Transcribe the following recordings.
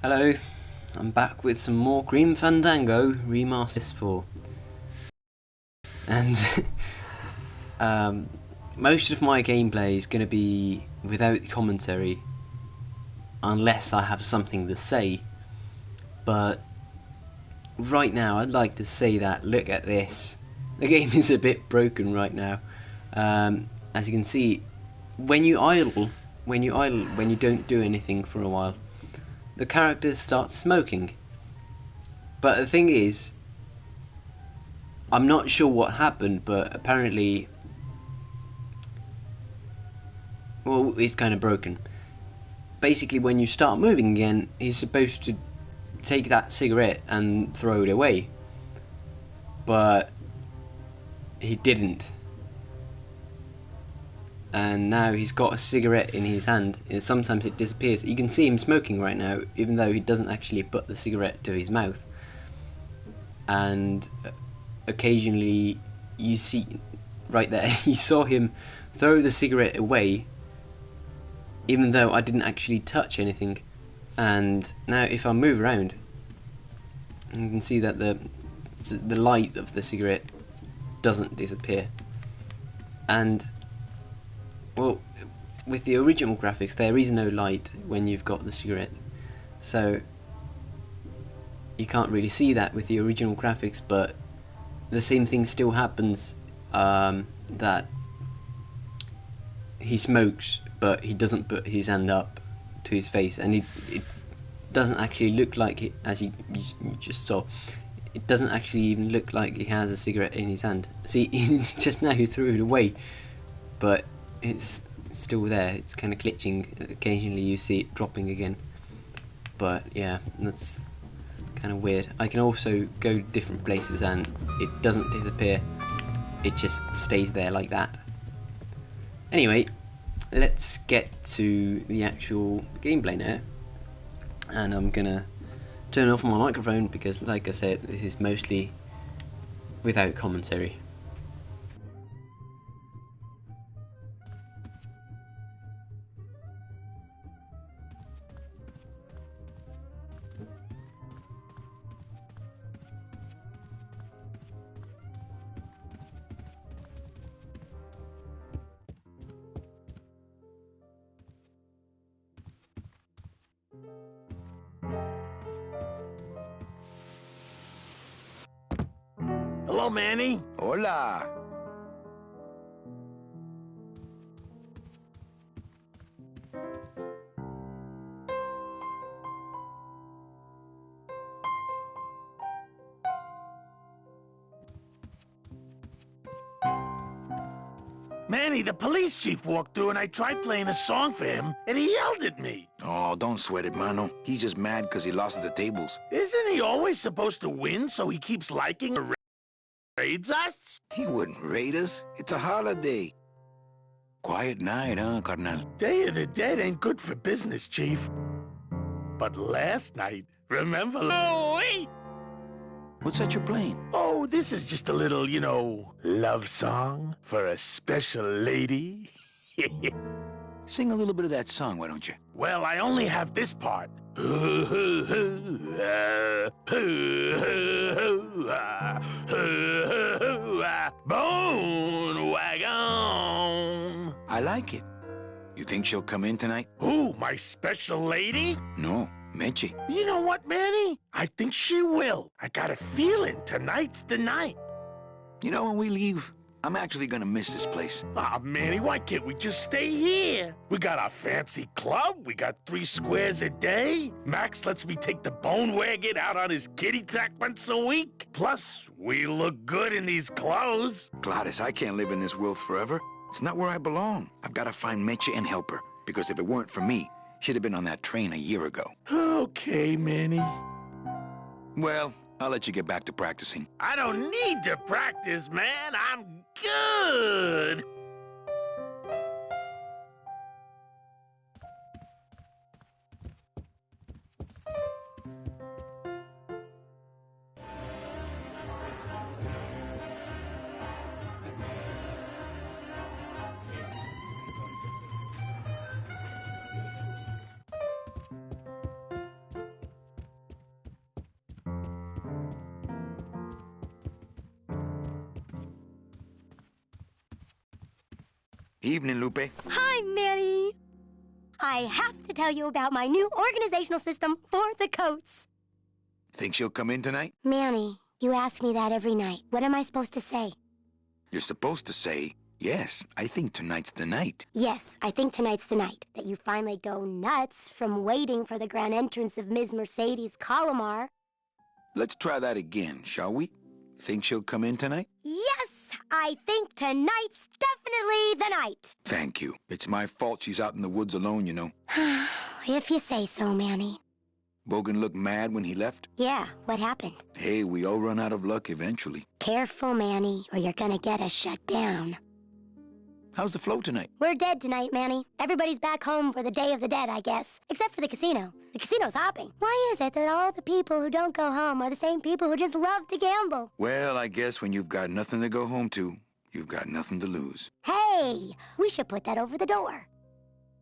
Hello, I'm back with some more Green Fandango Remastered 4. And most of my gameplay is going to be without commentary, unless I have something to say. But right now, I'd like to say that, look at this. The game is a bit broken right now. As you can see, when you idle, when you don't do anything for a while, the characters start smoking. But the thing is, I'm not sure what happened, but apparently, well, it's kind of broken. Basically, when you start moving again, he's supposed to take that cigarette and throw it away. But he didn't. And now he's got a cigarette in his hand, and sometimes it disappears. You can see him smoking right now, even though he doesn't actually put the cigarette to his mouth. And occasionally you see, right there, you saw him throw the cigarette away, even though I didn't actually touch anything. And now if I move around, you can see that the light of the cigarette doesn't disappear. And well, with the original graphics, there is no light when you've got the cigarette, so you can't really see that with the original graphics. But the same thing still happens, that he smokes, but he doesn't put his hand up to his face, and it doesn't actually look like it, as you just saw. It doesn't actually even look like he has a cigarette in his hand. See, just now he threw it away, but it's still there. It's kind of glitching. Occasionally you see it dropping again. But yeah, that's kind of weird. I can also go different places and it doesn't disappear. It just stays there like that. Anyway, let's get to the actual gameplay now. And I'm gonna turn off my microphone because, like I said, this is mostly without commentary. Hello, Manny. Hola. Manny, the police chief walked through and I tried playing a song for him and he yelled at me. Oh, don't sweat it, mano. He's just mad because he lost at the tables. Isn't he always supposed to win so he keeps liking or raids us? He wouldn't raid us. It's a holiday. Quiet night, huh, carnal? Day of the Dead ain't good for business, chief. But last night, remember? Oh, wait! What's that you're playing? Oh, this is just a little, love song for a special lady. Sing a little bit of that song, why don't you? Well, I only have this part. Bone wagon. I like it. You think she'll come in tonight? Who, my special lady? No, Meche. You know what, Manny? I think she will. I got a feeling tonight's the night. You know, when we leave, I'm actually gonna miss this place. Aw, Manny, why can't we just stay here? We got our fancy club, we got 3 squares a day. Max lets me take the bone wagon out on his kitty track once a week. Plus, we look good in these clothes. Gladys, I can't live in this world forever. It's not where I belong. I've got to find Meche and help her. Because if it weren't for me, she'd have been on that train a year ago. Okay, Manny. Well, I'll let you get back to practicing. I don't need to practice, man. I'm good. Evening, Lupe. Hi, Manny. I have to tell you about my new organizational system for the coats. Think she'll come in tonight? Manny, you ask me that every night. What am I supposed to say? You're supposed to say, yes, I think tonight's the night. Yes, I think tonight's the night that you finally go nuts from waiting for the grand entrance of Ms. Mercedes Colomar. Let's try that again, shall we? Think she'll come in tonight? Yes, I think tonight's definitely the night. Thank you. It's my fault she's out in the woods alone, you know. If you say so, Manny. Bogan looked mad when he left? Yeah, what happened? Hey, we all run out of luck eventually. Careful, Manny, or you're gonna get us shut down. How's the flow tonight? We're dead tonight, Manny. Everybody's back home for the Day of the Dead, I guess. Except for the casino. The casino's hopping. Why is it that all the people who don't go home are the same people who just love to gamble? Well, I guess when you've got nothing to go home to, you've got nothing to lose. Hey, we should put that over the door.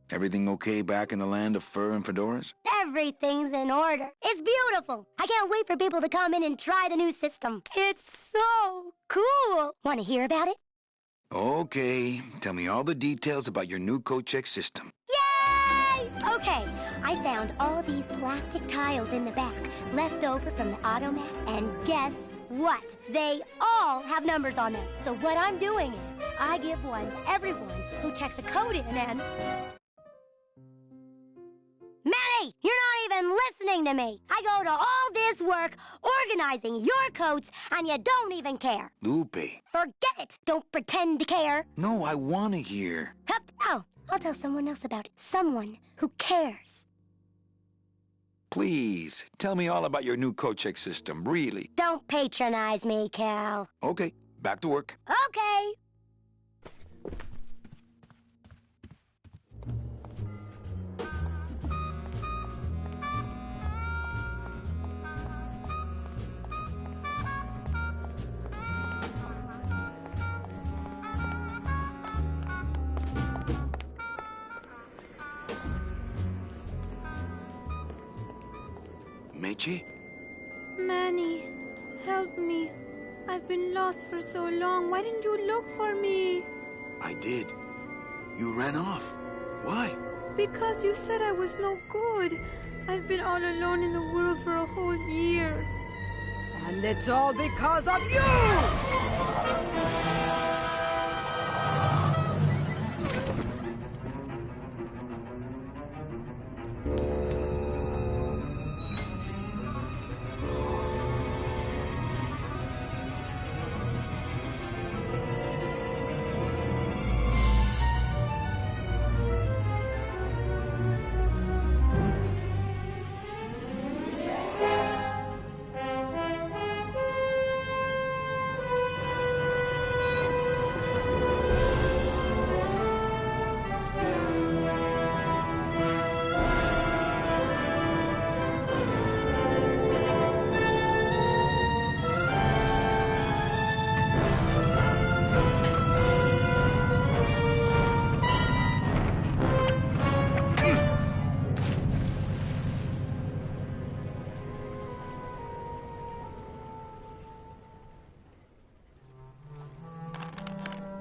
Everything okay back in the land of fur and fedoras? Everything's in order. It's beautiful. I can't wait for people to come in and try the new system. It's so cool. Want to hear about it? Okay, tell me all the details about your new coat check system. Yay! Okay, I found all these plastic tiles in the back, left over from the automat, and guess what? They all have numbers on them. So what I'm doing is, I give one to everyone who checks a code in and... Manny, you're not even listening to me. I go to all this work organizing your coats, and you don't even care. Lupe. Forget it. Don't pretend to care. No, I want to hear. Hup. Oh, I'll tell someone else about it. Someone who cares. Please, tell me all about your new coat check system, really. Don't patronize me, Cal. Okay, back to work. Okay. Meche? Manny, help me. I've been lost for so long. Why didn't you look for me? I did. You ran off. Why? Because you said I was no good. I've been all alone in the world for a whole year. And it's all because of you!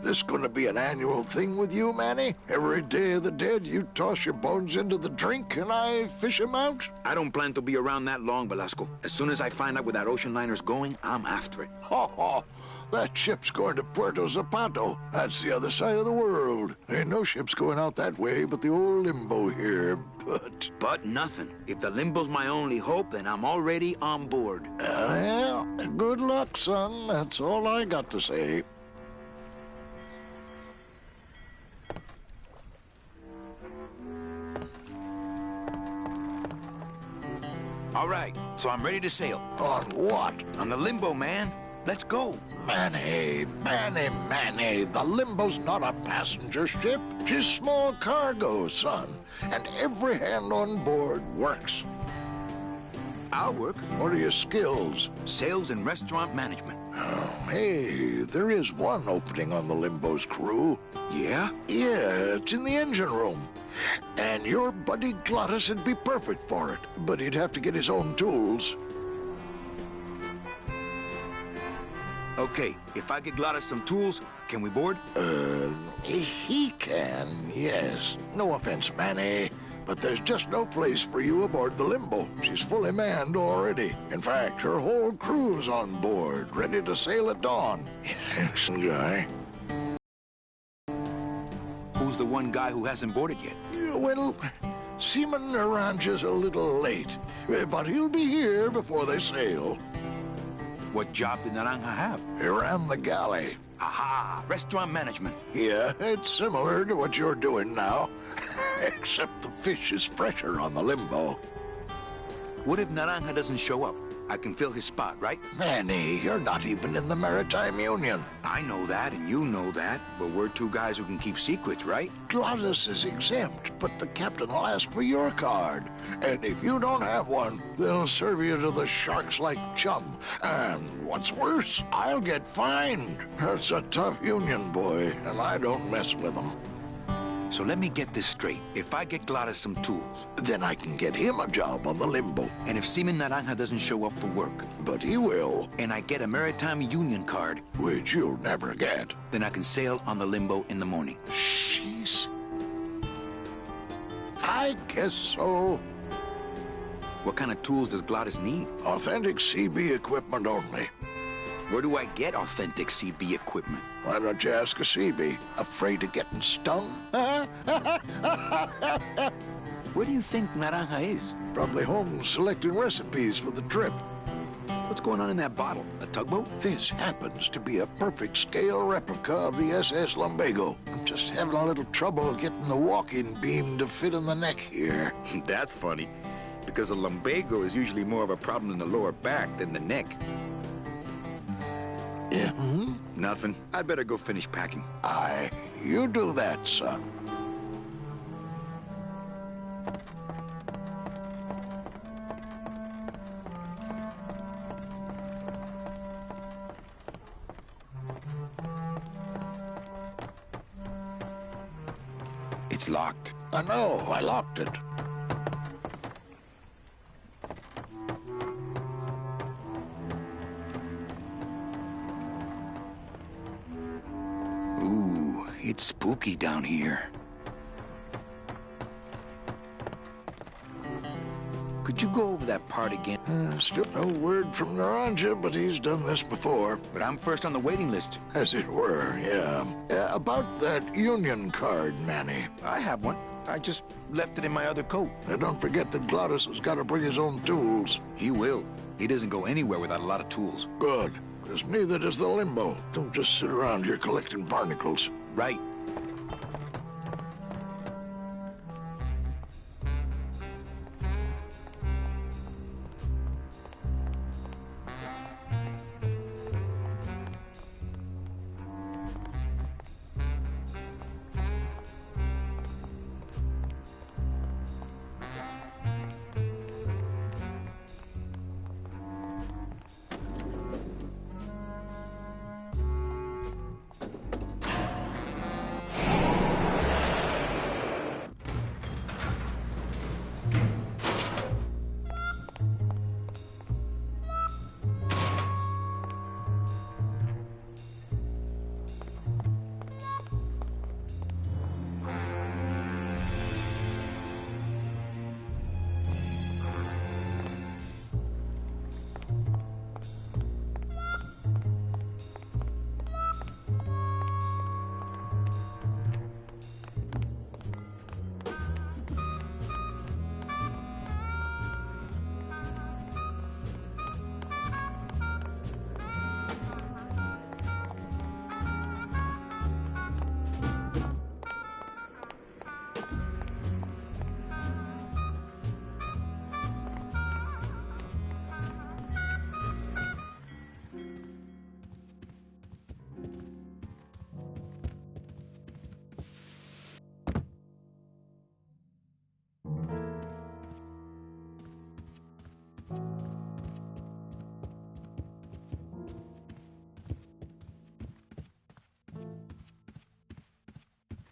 This gonna be an annual thing with you, Manny? Every Day of the Dead, you toss your bones into the drink and I fish 'em out? I don't plan to be around that long, Velasco. As soon as I find out where that ocean liner's going, I'm after it. Ha ha! That ship's going to Puerto Zapato. That's the other side of the world. Ain't no ships going out that way but the old Limbo here, but... But nothing. If the Limbo's my only hope, then I'm already on board. Well, good luck, son. That's all I got to say. All right, so I'm ready to sail. On what? On the Limbo, man. Let's go. Manny, the Limbo's not a passenger ship. She's small cargo, son. And every hand on board works. I'll work. What are your skills? Sales and restaurant management. Oh, hey, there is one opening on the Limbo's crew. Yeah? Yeah, it's in the engine room. And your buddy Glottis would be perfect for it, but he'd have to get his own tools. Okay, if I get Gladys some tools, can we board? He can, yes. No offense, Manny, but there's just no place for you aboard the Limbo. She's fully manned already. In fact, her whole crew's on board, ready to sail at dawn. Yes, Guy. Who's the one guy who hasn't boarded yet? Yeah, well, Seaman Naranja's a little late, but he'll be here before they sail. What job did Naranja have? He ran the galley. Aha! Restaurant management. Yeah, it's similar to what you're doing now, except the fish is fresher on the Limbo. What if Naranja doesn't show up? I can fill his spot, right? Manny, you're not even in the Maritime Union. I know that, and you know that, but we're two guys who can keep secrets, right? Glottis is exempt, but the captain will ask for your card. And if you don't have one, they'll serve you to the sharks like chum. And what's worse, I'll get fined. That's a tough union, boy, and I don't mess with them. So let me get this straight. If I get Gladys some tools, Then I can get him a job on the Limbo. and if Seaman Naranja doesn't show up for work, But he will, and I get a Maritime Union card, which you'll never get. then I can sail on the Limbo in the morning. Jeez. I guess so. What kind of tools does Gladys need? Authentic CB equipment only. Where do I get authentic CB equipment? Why don't you ask a CB? Afraid of getting stung? Where do you think Naranja is? Probably home selecting recipes for the trip. What's going on in that bottle? A tugboat? This happens to be a perfect scale replica of the SS Lumbago. I'm just having a little trouble getting the walking beam to fit in the neck here. That's funny, because a lumbago is usually more of a problem in the lower back than the neck. Yeah, Nothing. I'd better go finish packing. Aye, you do that, son. It's locked. I know, I locked it. Ooh, it's spooky down here. Could you go over that part again? Still no word from Naranja, but he's done this before. But I'm first on the waiting list. As it were, yeah. About that union card, Manny. I have one. I just left it in my other coat. And don't forget that Glottis has got to bring his own tools. He will. He doesn't go anywhere without a lot of tools. Good, because neither does the Limbo. Don't just sit around here collecting barnacles. Right.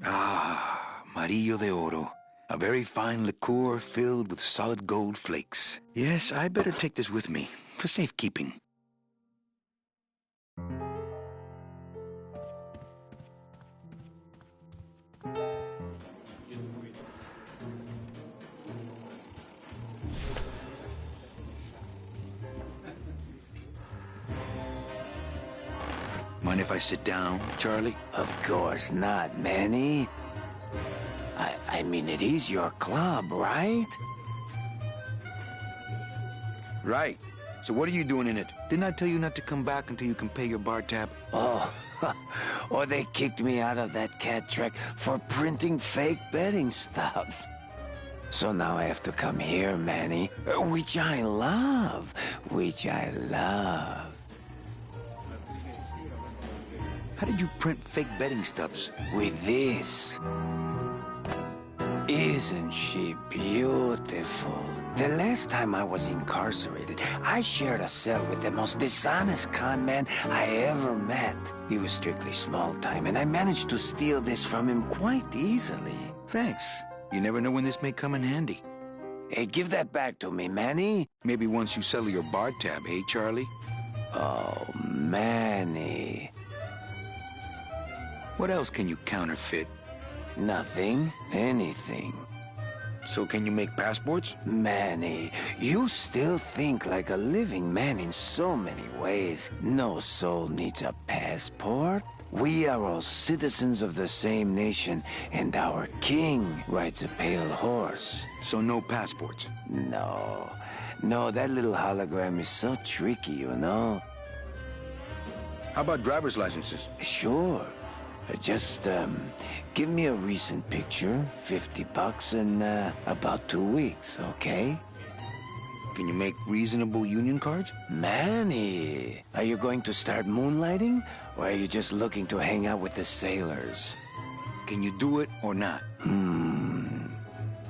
Ah, Amarillo de Oro. A very fine liqueur filled with solid gold flakes. Yes, I better take this with me for safekeeping. Mind if I sit down, Charlie? Of course not, Manny. I mean, it is your club, right? Right. So what are you doing in it? Didn't I tell you not to come back until you can pay your bar tab? Oh, or they kicked me out of that cat track for printing fake betting stubs. So now I have to come here, Manny, which I love, How did you print fake betting stubs? With this. Isn't she beautiful? The last time I was incarcerated, I shared a cell with the most dishonest con man I ever met. He was strictly small time, and I managed to steal this from him quite easily. Thanks. You never know when this may come in handy. Hey, give that back to me, Manny. Maybe once you settle your bar tab, hey, Charlie? Oh, Manny. What else can you counterfeit? Nothing. Anything. So can you make passports? Manny, you still think like a living man in so many ways. No soul needs a passport. We are all citizens of the same nation, and our king rides a pale horse. So no passports? No, that little hologram is so tricky, you know? How about driver's licenses? Sure. Just, give me a recent picture, $50 in, about 2 weeks, okay? Can you make reasonable union cards? Manny, are you going to start moonlighting, or are you just looking to hang out with the sailors? Can you do it or not?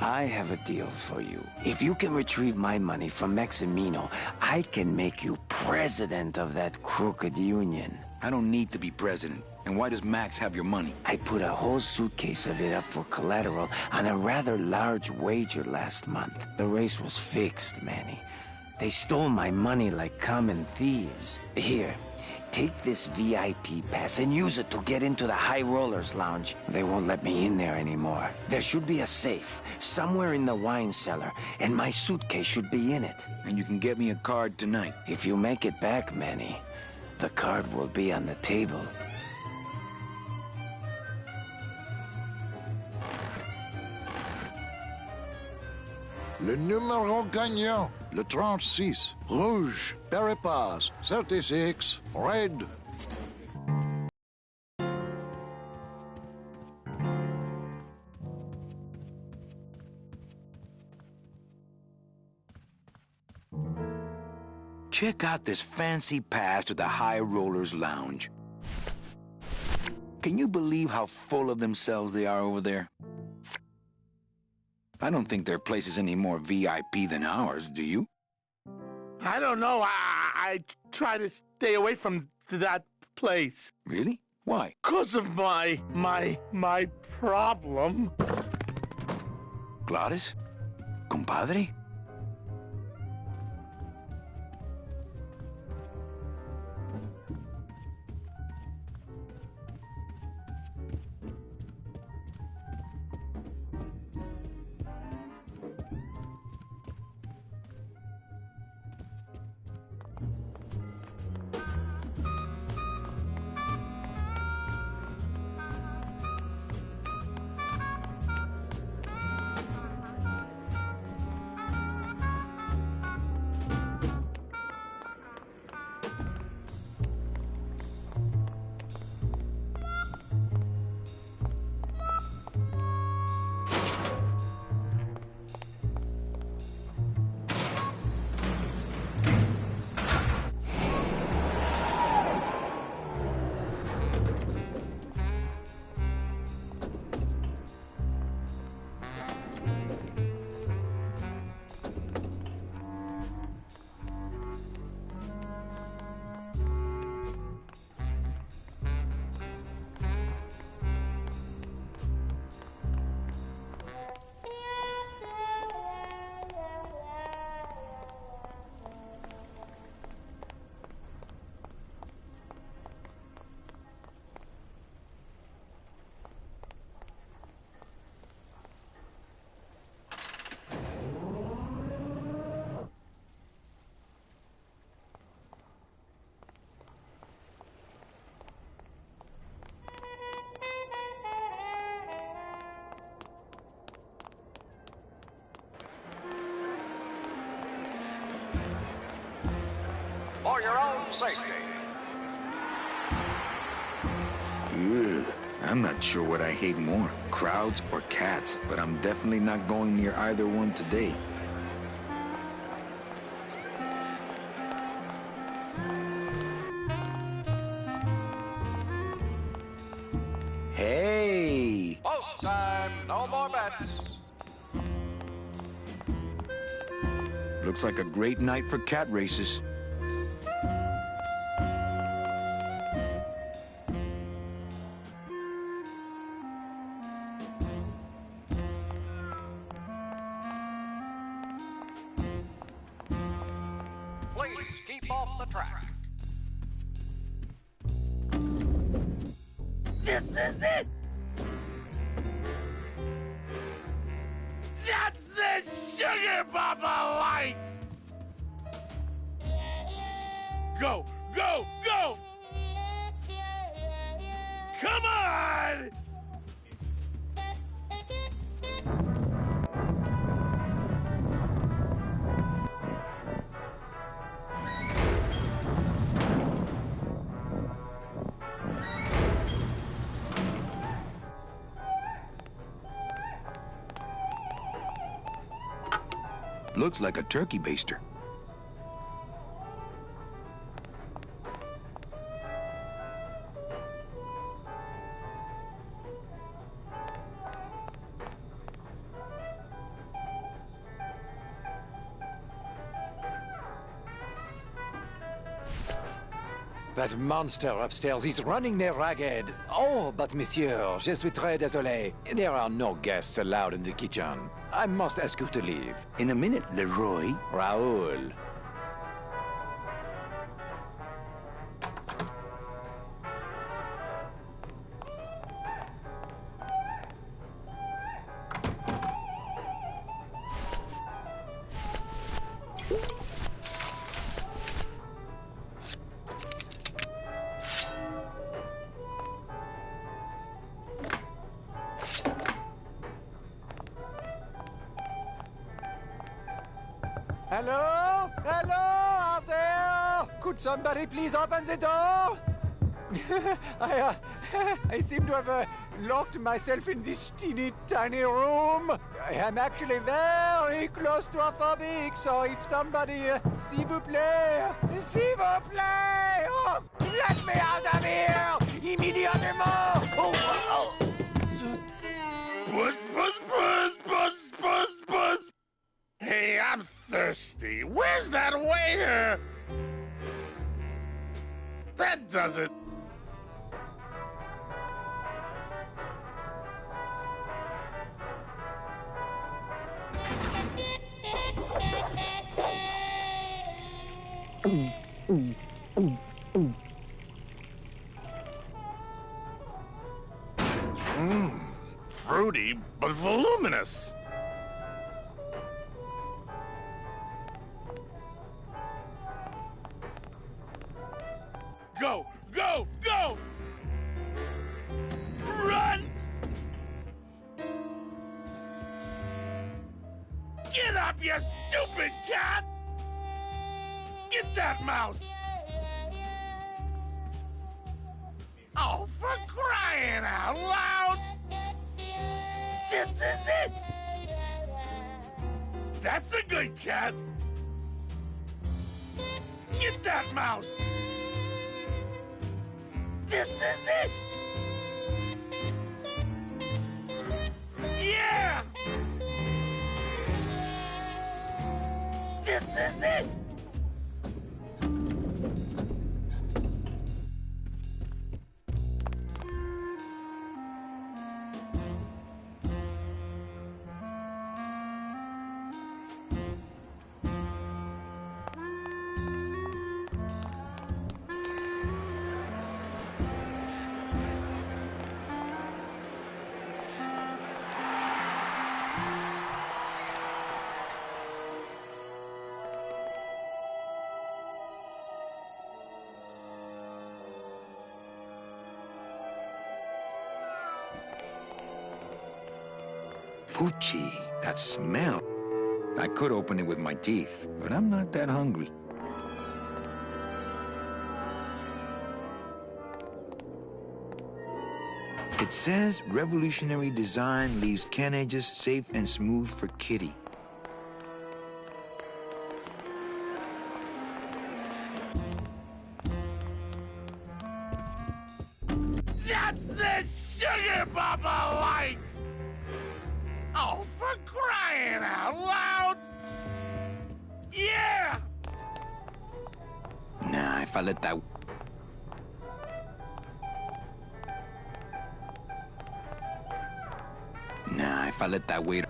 I have a deal for you. If you can retrieve my money from Maximino, I can make you president of that crooked union. I don't need to be president. And why does Max have your money? I put a whole suitcase of it up for collateral on a rather large wager last month. The race was fixed, Manny. They stole my money like common thieves. Here, take this VIP pass and use it to get into the High Rollers Lounge. They won't let me in there anymore. There should be a safe somewhere in the wine cellar, and my suitcase should be in it. And you can get me a card tonight. If you make it back, Manny, the card will be on the table. Le numéro gagnant, le 36. Rouge, Peripass, 36, red. Check out this fancy pass to the High Rollers Lounge. Can you believe how full of themselves they are over there? I don't think their place is any more VIP than ours, do you? I don't know. I try to stay away from that place. Really? Why? 'Cause of my problem. Gladys? Compadre? for your own safety. Ugh, I'm not sure what I hate more, crowds or cats, but I'm definitely not going near either one today. Hey! Post time, no more bets. Looks like a great night for cat races. Please keep off the track. This is it! That's the sugar Papa likes! Go, go, go! Come on! Looks like a turkey baster. That monster upstairs is running me ragged. Oh, but monsieur, je suis très désolé. There are no guests allowed in the kitchen. I must ask you to leave. In a minute, Leroy. Raoul. Hello? Hello out there? Could somebody please open the door? I seem to have locked myself in this teeny tiny room. I am actually very claustrophobic, so if somebody, s'il vous plaît, s'il vous plaît, oh, let me out of here, immédiatement. Oh. Puss, puss, puss, puss, puss, puss! Hey, I'm thirsty. Where's that waiter? That does it. Fruity, but voluminous. Go, go, go! Run! Get up, you stupid cat! Get that mouse! Oh, for crying out loud! This is it! That's a good cat! Get that mouse! This is it! Yeah! This is it! Fuchi, that smell. I could open it with my teeth, but I'm not that hungry. It says revolutionary design leaves can edges safe and smooth for Kitty. That's the sugar Papa likes! Oh, for crying out loud! Yeah! Nah, if I let that... Nah, if I let that wait...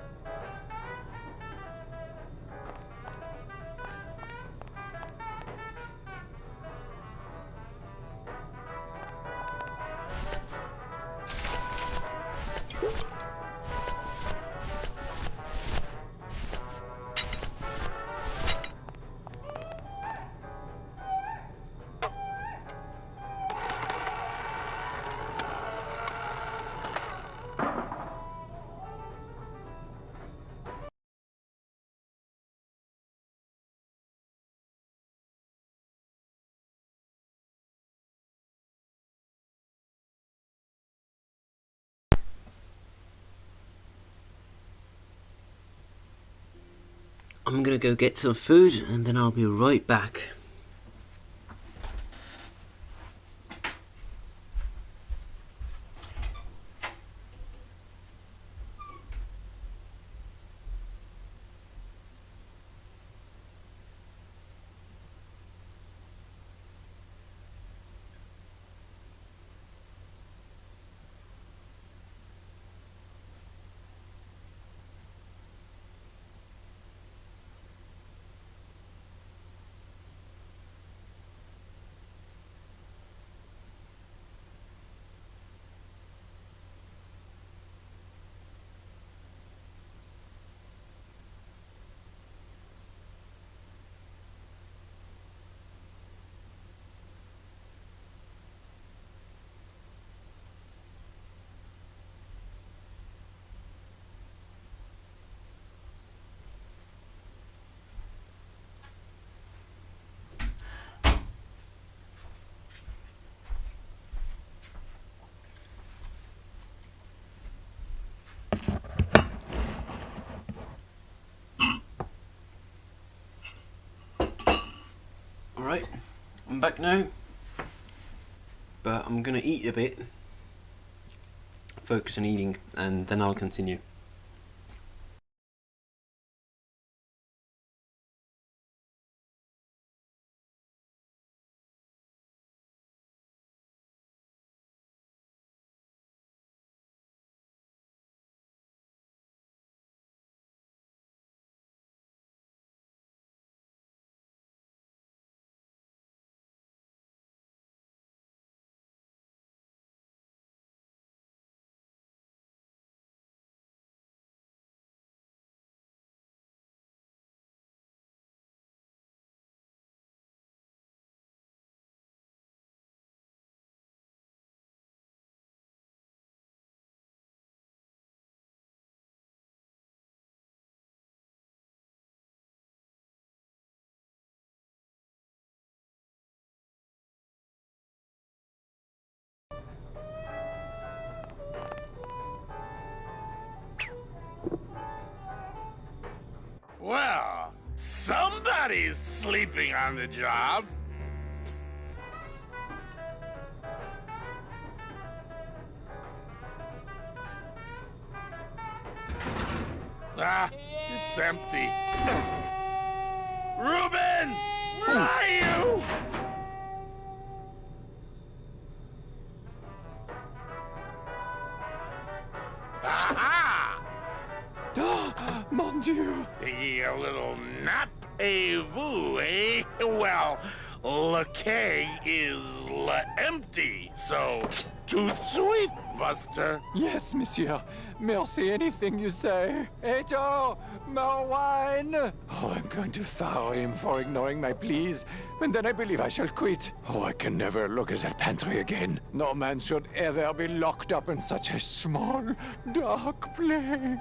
I'm gonna go get some food and then I'll be right back. Alright, I'm back now, but I'm gonna eat a bit, focus on eating, and then I'll continue. Well, somebody's sleeping on the job. Ah, it's empty. Reuben! Where are you? Aha! Mon Dieu! Taking a little nap, vous, eh? Well, le keg is empty, so tout sweet, Buster. Yes, monsieur. Merci, anything you say. Eto, more wine. Oh, I'm going to fire him for ignoring my pleas, and then I believe I shall quit. Oh, I can never look at that pantry again. No man should ever be locked up in such a small, dark place.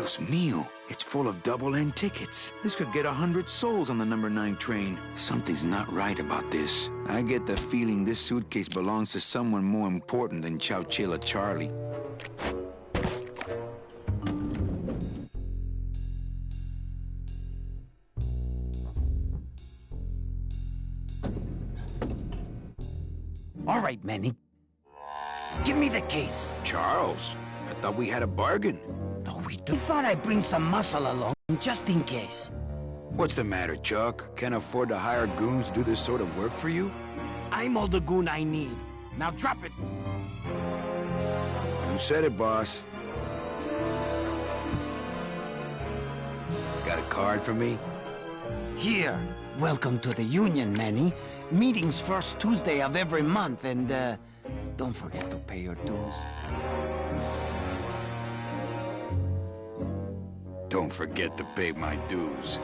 Dios mío. It's full of double-end tickets. This could get 100 souls on the number 9 train. Something's not right about this. I get the feeling this suitcase belongs to someone more important than Chowchilla Charlie. All right, Manny. Give me the case. Charles, I thought we had a bargain. No, we do. I thought I'd bring some muscle along, just in case. What's the matter, Chuck? Can't afford to hire goons to do this sort of work for you? I'm all the goon I need. Now drop it. You said it, boss. Got a card for me? Here. Welcome to the Union, Manny. Meetings first Tuesday of every month, and, don't forget to pay your dues. Don't forget to pay my dues.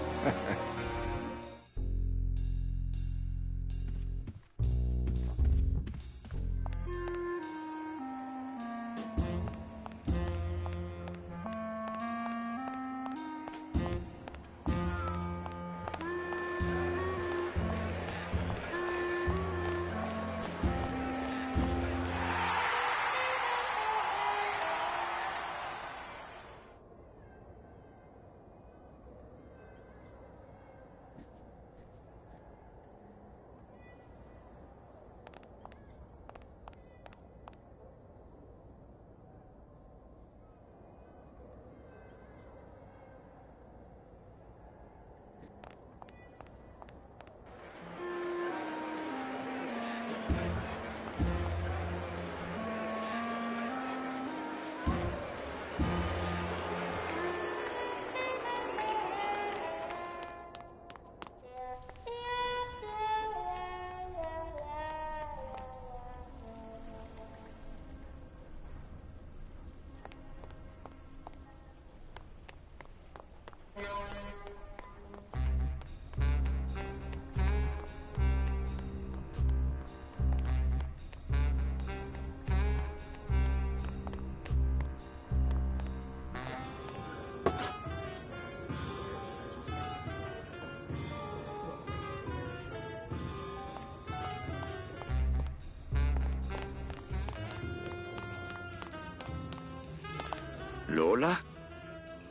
Lola?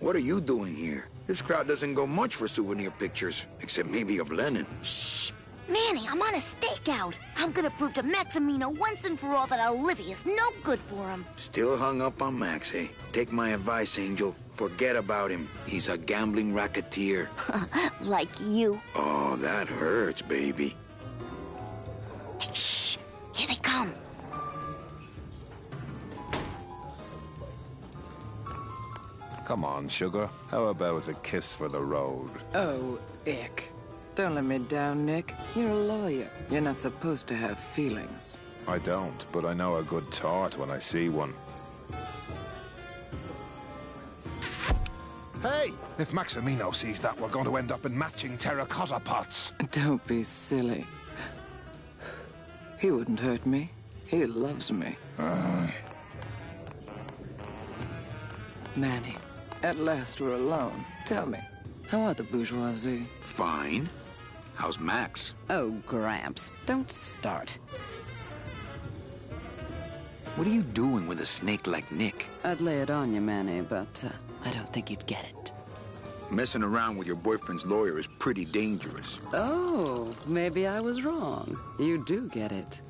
What are you doing here? This crowd doesn't go much for souvenir pictures, except maybe of Lenin. Shh! Manny, I'm on a stakeout. I'm gonna prove to Maximino once and for all that Olivia's no good for him. Still hung up on Max, eh? Take my advice, Angel. Forget about him. He's a gambling racketeer. Like you. Oh, that hurts, baby. Hey, shh! Here they come. Come on, sugar. How about a kiss for the road? Oh, ick. Don't let me down, Nick. You're a lawyer. You're not supposed to have feelings. I don't, but I know a good tart when I see one. Hey! If Maximino sees that, we're going to end up in matching terracotta pots. Don't be silly. He wouldn't hurt me. He loves me. Manny, at last we're alone. Tell me, how are the bourgeoisie? Fine. How's Max? Oh, Gramps, don't start. What are you doing with a snake like Nick? I'd lay it on you, Manny, but I don't think you'd get it. Messing around with your boyfriend's lawyer is pretty dangerous. Oh, maybe I was wrong. You do get it.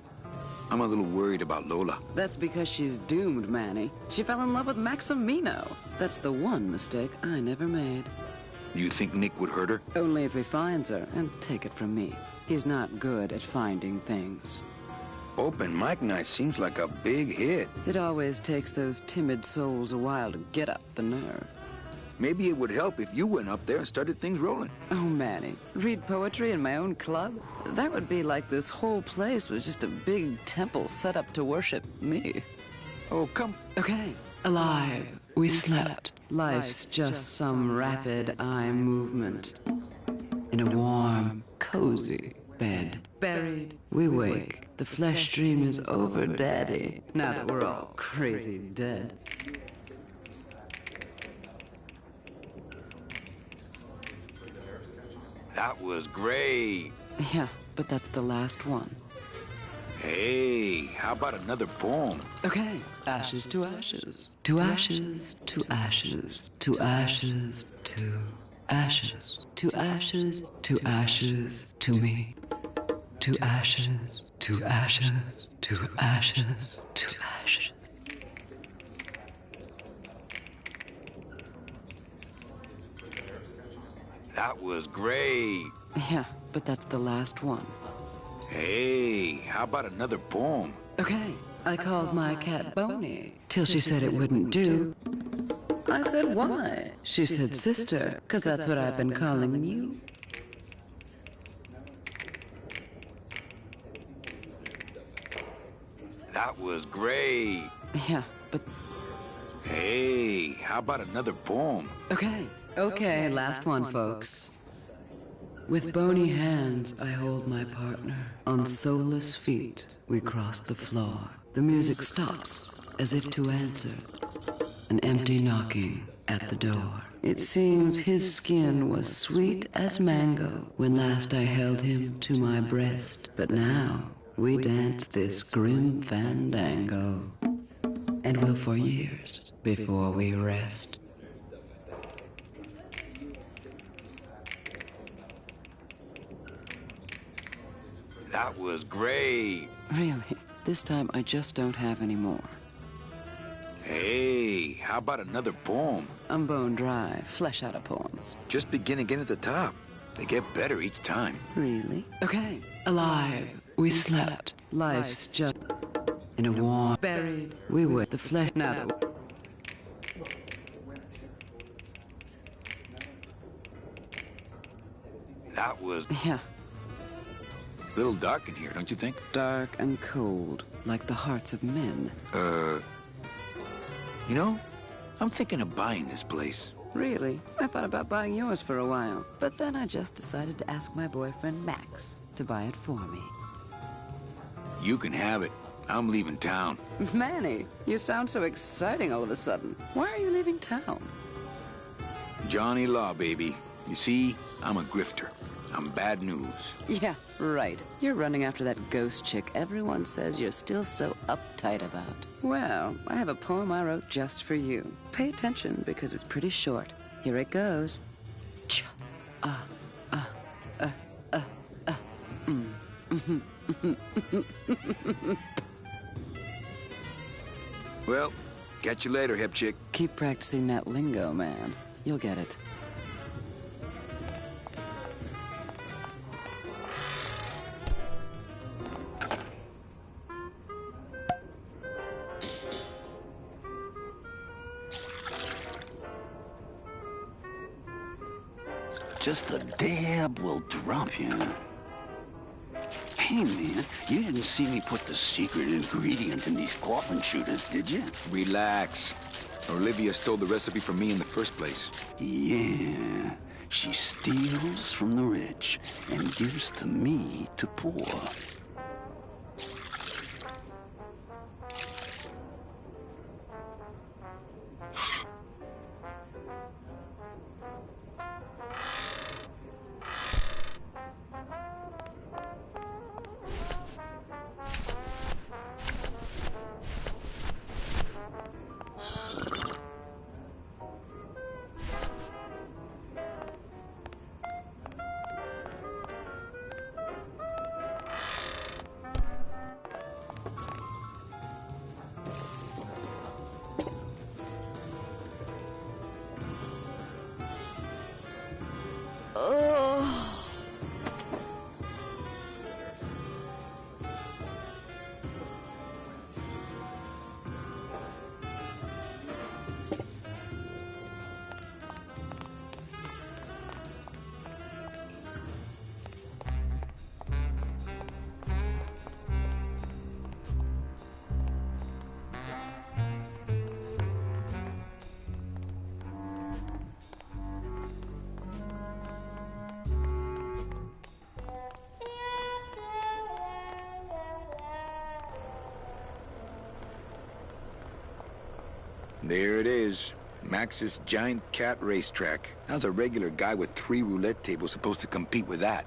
I'm a little worried about Lola. That's because she's doomed, Manny. She fell in love with Maximino. That's the one mistake I never made. You think Nick would hurt her? Only if he finds her, and take it from me. He's not good at finding things. Open mic night seems like a big hit. It always takes those timid souls a while to get up the nerve. Maybe it would help if you went up there and started things rolling. Oh, Manny, read poetry in my own club? That would be like this whole place was just a big temple set up to worship me. Oh, come. Okay. Alive, we slept. Life's just some rapid eye movement. In a warm, cozy bed. Buried, we wake. The flesh dream is over, Daddy. Now that we're all crazy dead. That was great. Yeah, but that's the last one. Hey, how about another poem? Okay. Ashes to ashes. To ashes, to ashes, to ashes, to ashes. To ashes, to ashes, to me. To ashes, to ashes, to ashes, to ashes. That was great. Yeah, but that's the last one. Hey, how about another poem? Okay. I called my cat Boney till she said it wouldn't do. I said, why? She said, sister, 'cause that's what I've been calling you. That was great. Yeah, but... Hey, how about another poem? Okay, last one, folks. With bony hands, I hold my partner. On soulless feet, we cross the floor. The music stops, as if to answer. An empty knocking at the door. It seems his skin was sweet as mango when last I held him to my breast. But now, we dance this grim fandango. And will for years before we rest. That was great. Really, this time I just don't have any more. Hey, how about another poem? I'm bone dry, flesh out of poems. Just begin again at the top. They get better each time. Really? Okay. Alive, we slept. Life's just in a warm. Buried, we were the flesh. Now That was... Yeah. A little dark in here, don't you think? Dark and cold, like the hearts of men. You know, I'm thinking of buying this place. Really? I thought about buying yours for a while, but then I just decided to ask my boyfriend Max to buy it for me. You can have it. I'm leaving town. Manny, you sound so exciting all of a sudden. Why are you leaving town? Johnny Law, baby. You see, I'm a grifter. I'm bad news. Yeah, right. You're running after that ghost chick everyone says you're still so uptight about. Well, I have a poem I wrote just for you. Pay attention because it's pretty short. Here it goes. Ch ah ah Well, catch you later, hip chick. Keep practicing that lingo, man. You'll get it. Just a dab will drop you. Hey, man, you didn't see me put the secret ingredient in these coffin shooters, did you? Relax. Olivia stole the recipe from me in the first place. Yeah, she steals from the rich and gives to me to poor. There it is. Max's giant cat racetrack. How's a regular guy with 3 roulette tables supposed to compete with that?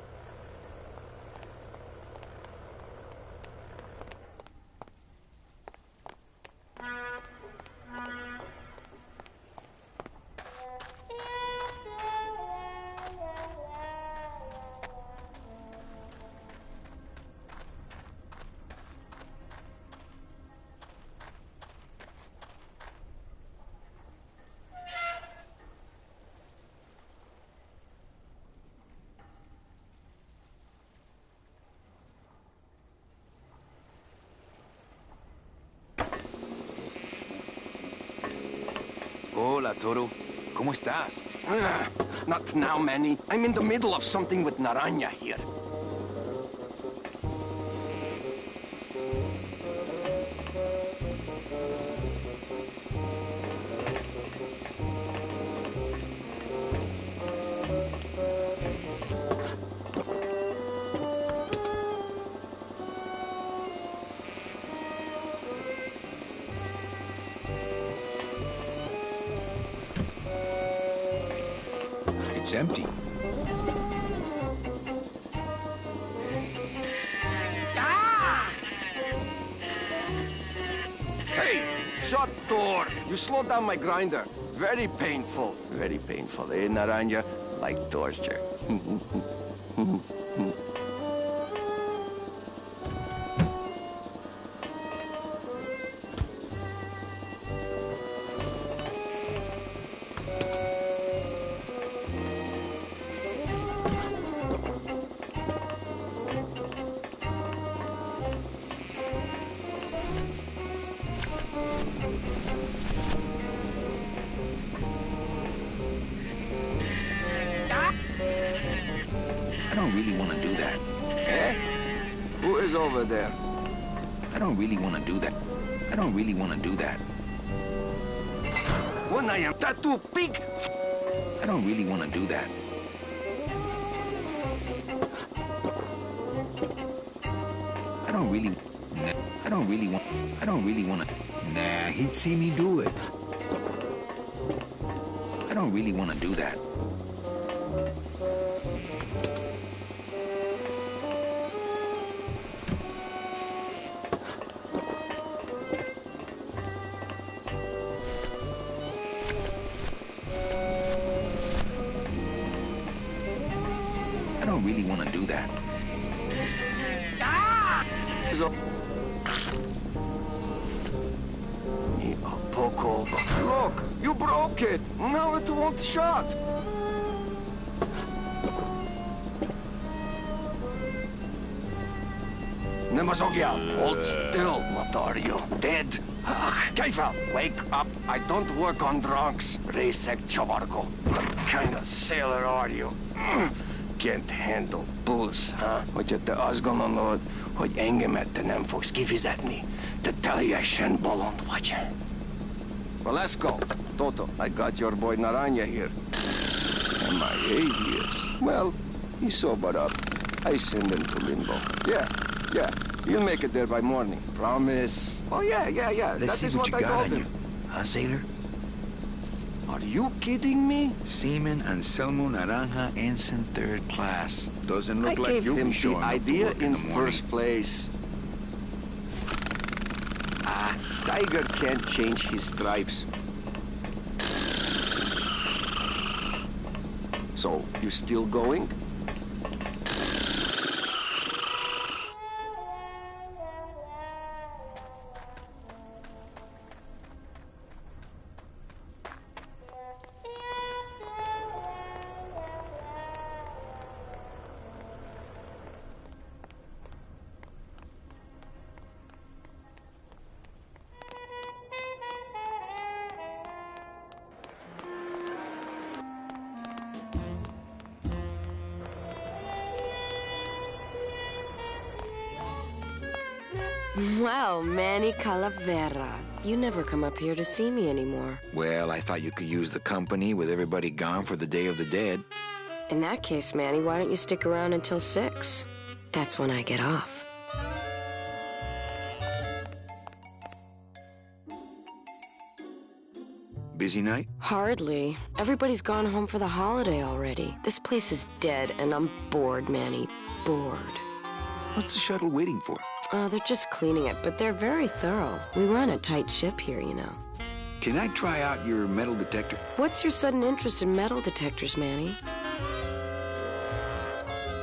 Hola, Toro. ¿Cómo estás? Not now, Manny. I'm in the middle of something with Naranja here. It's empty. Hey, shut door! You slowed down my grinder. Very painful. Very painful, eh, Naranja? Like torture. I don't really want to do that. Eh? Who is over there? I don't really want to do that. I don't really want to do that. When I am tattoo pig! I don't really want to do that. I don't really... Nah, I don't really want to... Nah, he'd see me do it. I don't really want to do that. I don't really want to do that. Poco. Look, you broke it. Now it won't shut. Nemazogia, hold still. What are you, dead? Keifa, wake up. I don't work on drunks. Resek Chavargo. What kind of sailor are you? Can't handle booze, huh? Hogyha te azt gondolod, hogy engemet te nem fogsz kifizetni, te teljesen bolond vagy. Well, let's go. Toto, I got your boy Naranja here. MIA years. Well, he sobered up. I send him to Limbo. Yeah. You'll make it there by morning. Promise. Oh, yeah. Let's see what you got on you. Huh, sailor? Are you kidding me? Seaman Anselmo Naranja, Ensign 3rd Class. Doesn't look like gave you'll him be showing the up to idea work in the morning. first place. Tiger can't change his stripes. So, you still going? Well, Manny Calavera, you never come up here to see me anymore. Well, I thought you could use the company with everybody gone for the Day of the Dead. In that case, Manny, why don't you stick around until 6? That's when I get off. busy night? Hardly. Everybody's gone home for the holiday already. This place is dead, and I'm bored, Manny. Bored. What's the shuttle waiting for? They're just cleaning it, but they're very thorough. We run a tight ship here, you know. Can I try out your metal detector? What's your sudden interest in metal detectors, Manny?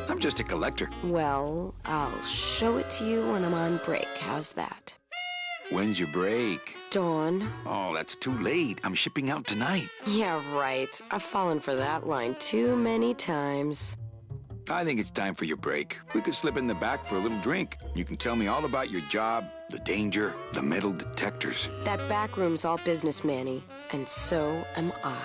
I'm just a collector. Well, I'll show it to you when I'm on break. How's that? When's your break? Dawn. Oh, that's too late. I'm shipping out tonight. Yeah, right. I've fallen for that line too many times. I think it's time for your break. We could slip in the back for a little drink. You can tell me all about your job, the danger, the metal detectors. That back room's all business, Manny. And so am I.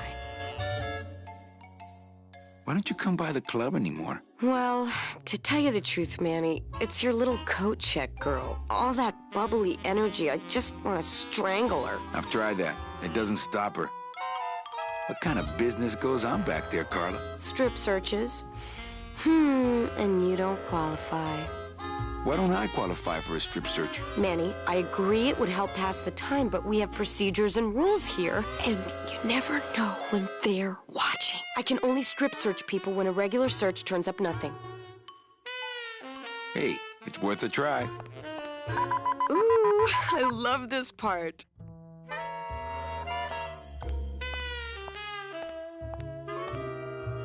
Why don't you come by the club anymore? Well, to tell you the truth, Manny, it's your little coat check girl. All that bubbly energy, I just want to strangle her. I've tried that. It doesn't stop her. What kind of business goes on back there, Carla? Strip searches. And you don't qualify. Why don't I qualify for a strip search? Manny, I agree it would help pass the time, but we have procedures and rules here, and you never know when they're watching. I can only strip search people when a regular search turns up nothing. Hey, it's worth a try. Ooh, I love this part.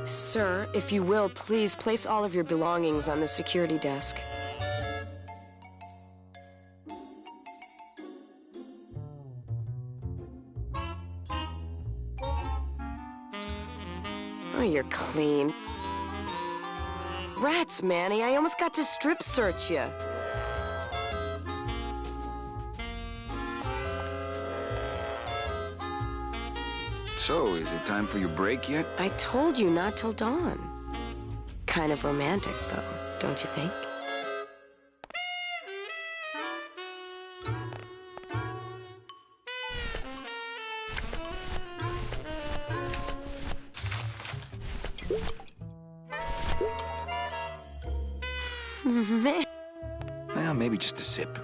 Sir, if you will, please place all of your belongings on the security desk. Oh, you're clean. Rats, Manny, I almost got to strip search you. So, is it time for your break yet? I told you not till dawn. Kind of romantic, though, don't you think? Man. Well, maybe just a sip.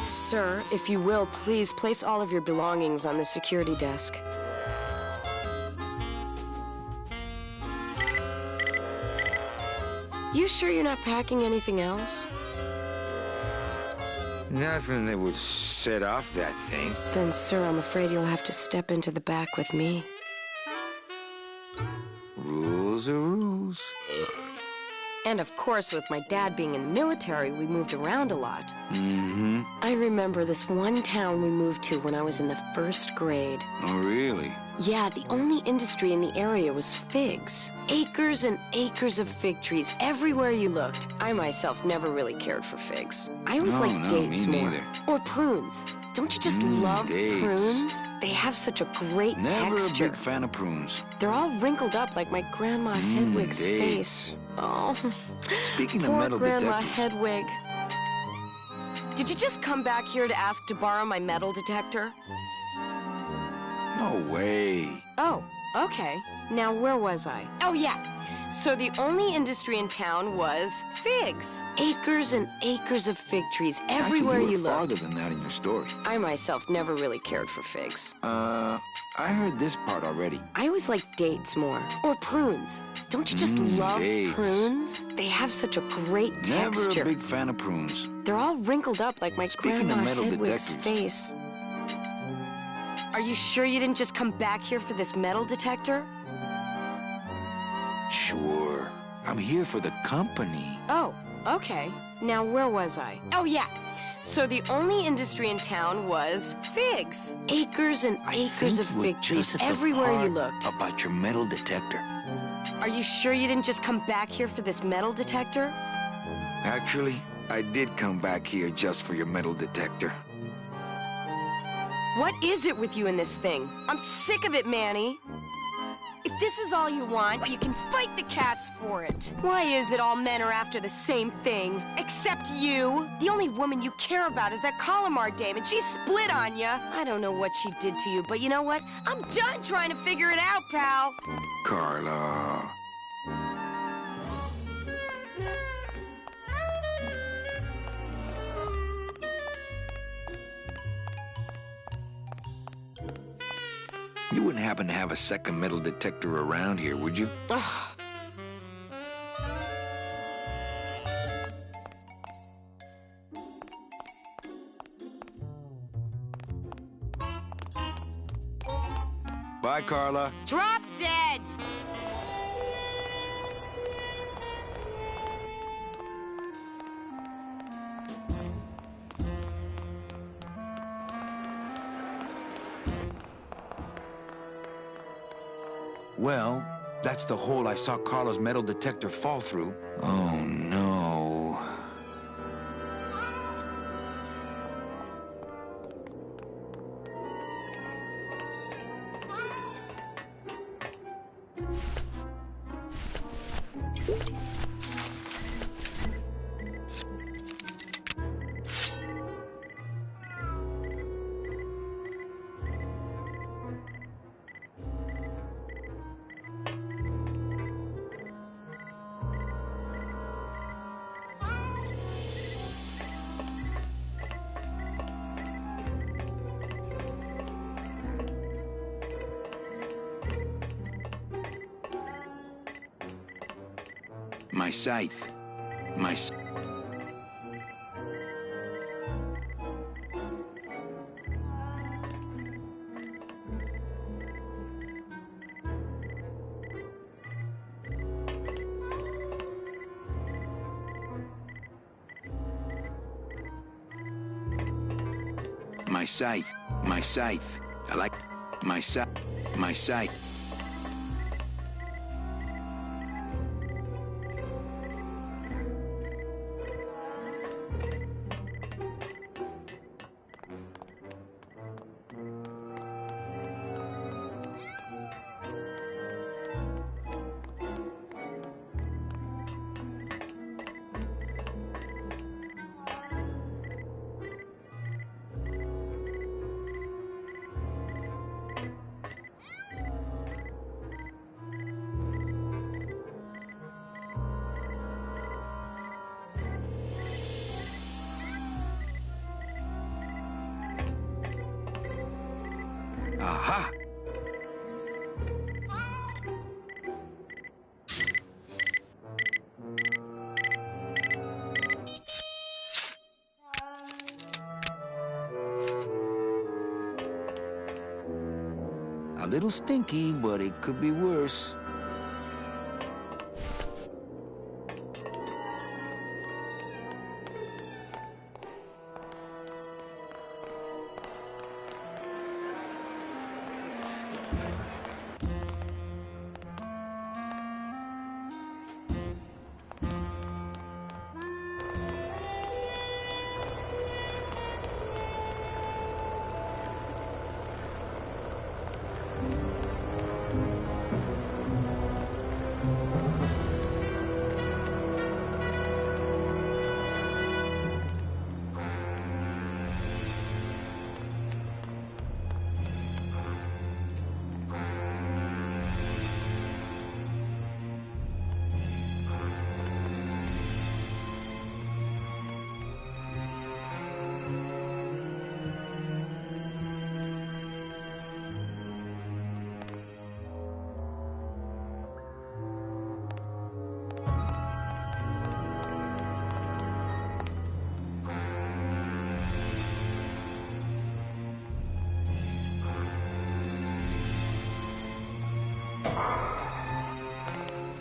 Sir, if you will, please place all of your belongings on the security desk. You sure you're not packing anything else? Nothing that would set off that thing. Then, sir, I'm afraid you'll have to step into the back with me. Rules are rules. And of course, with my dad being in the military, we moved around a lot. Mm-hmm. I remember this one town we moved to when I was in the 1st grade. Oh, really? Yeah, the only industry in the area was figs. Acres and acres of fig trees everywhere you looked. I myself never really cared for figs. I always liked dates more. Or prunes. Don't you just love dates. Prunes? They have such a great texture. Never a big fan of prunes. They're all wrinkled up like my Grandma Hedwig's dates. face. Oh, Speaking of poor metal Grandma detectors. Hedwig. Did you just come back here to ask to borrow my metal detector? No way. Oh, okay. Now, where was I? Oh, yeah. So the only industry in town was figs. Acres and acres of fig trees everywhere Actually, you you were looked. farther than that in your story. I myself never really cared for figs. I heard this part already. I always liked dates more. Or prunes. Don't you just love dates. prunes? They have such a great texture. Never a big fan of prunes. They're all wrinkled up like my Speaking Grandma of metal Hedwig's detectors. face. Are you sure you didn't just come back here for this metal detector? Sure. I'm here for the company. Oh, okay. Now, where was I? Oh, yeah. So the only industry in town was figs. Acres and acres of fig trees everywhere you looked. About your metal detector. Are you sure you didn't just come back here for this metal detector? Actually, I did come back here just for your metal detector. What is it with you in this thing? I'm sick of it, Manny. If this is all you want, you can fight the cats for it. Why is it all men are after the same thing? Except you. The only woman you care about is that Calamar dame, and she split on you. I don't know what she did to you, but you know what? I'm done trying to figure it out, pal. Carla. You wouldn't happen to have a second metal detector around here, would you? Ugh. Bye, Carla. Drop dead! Well, that's the hole I saw Carla's metal detector fall through. Oh, no. My scythe. My... My scythe. My scythe. I like... My scythe. My scythe. Aha! A little stinky, but it could be worse.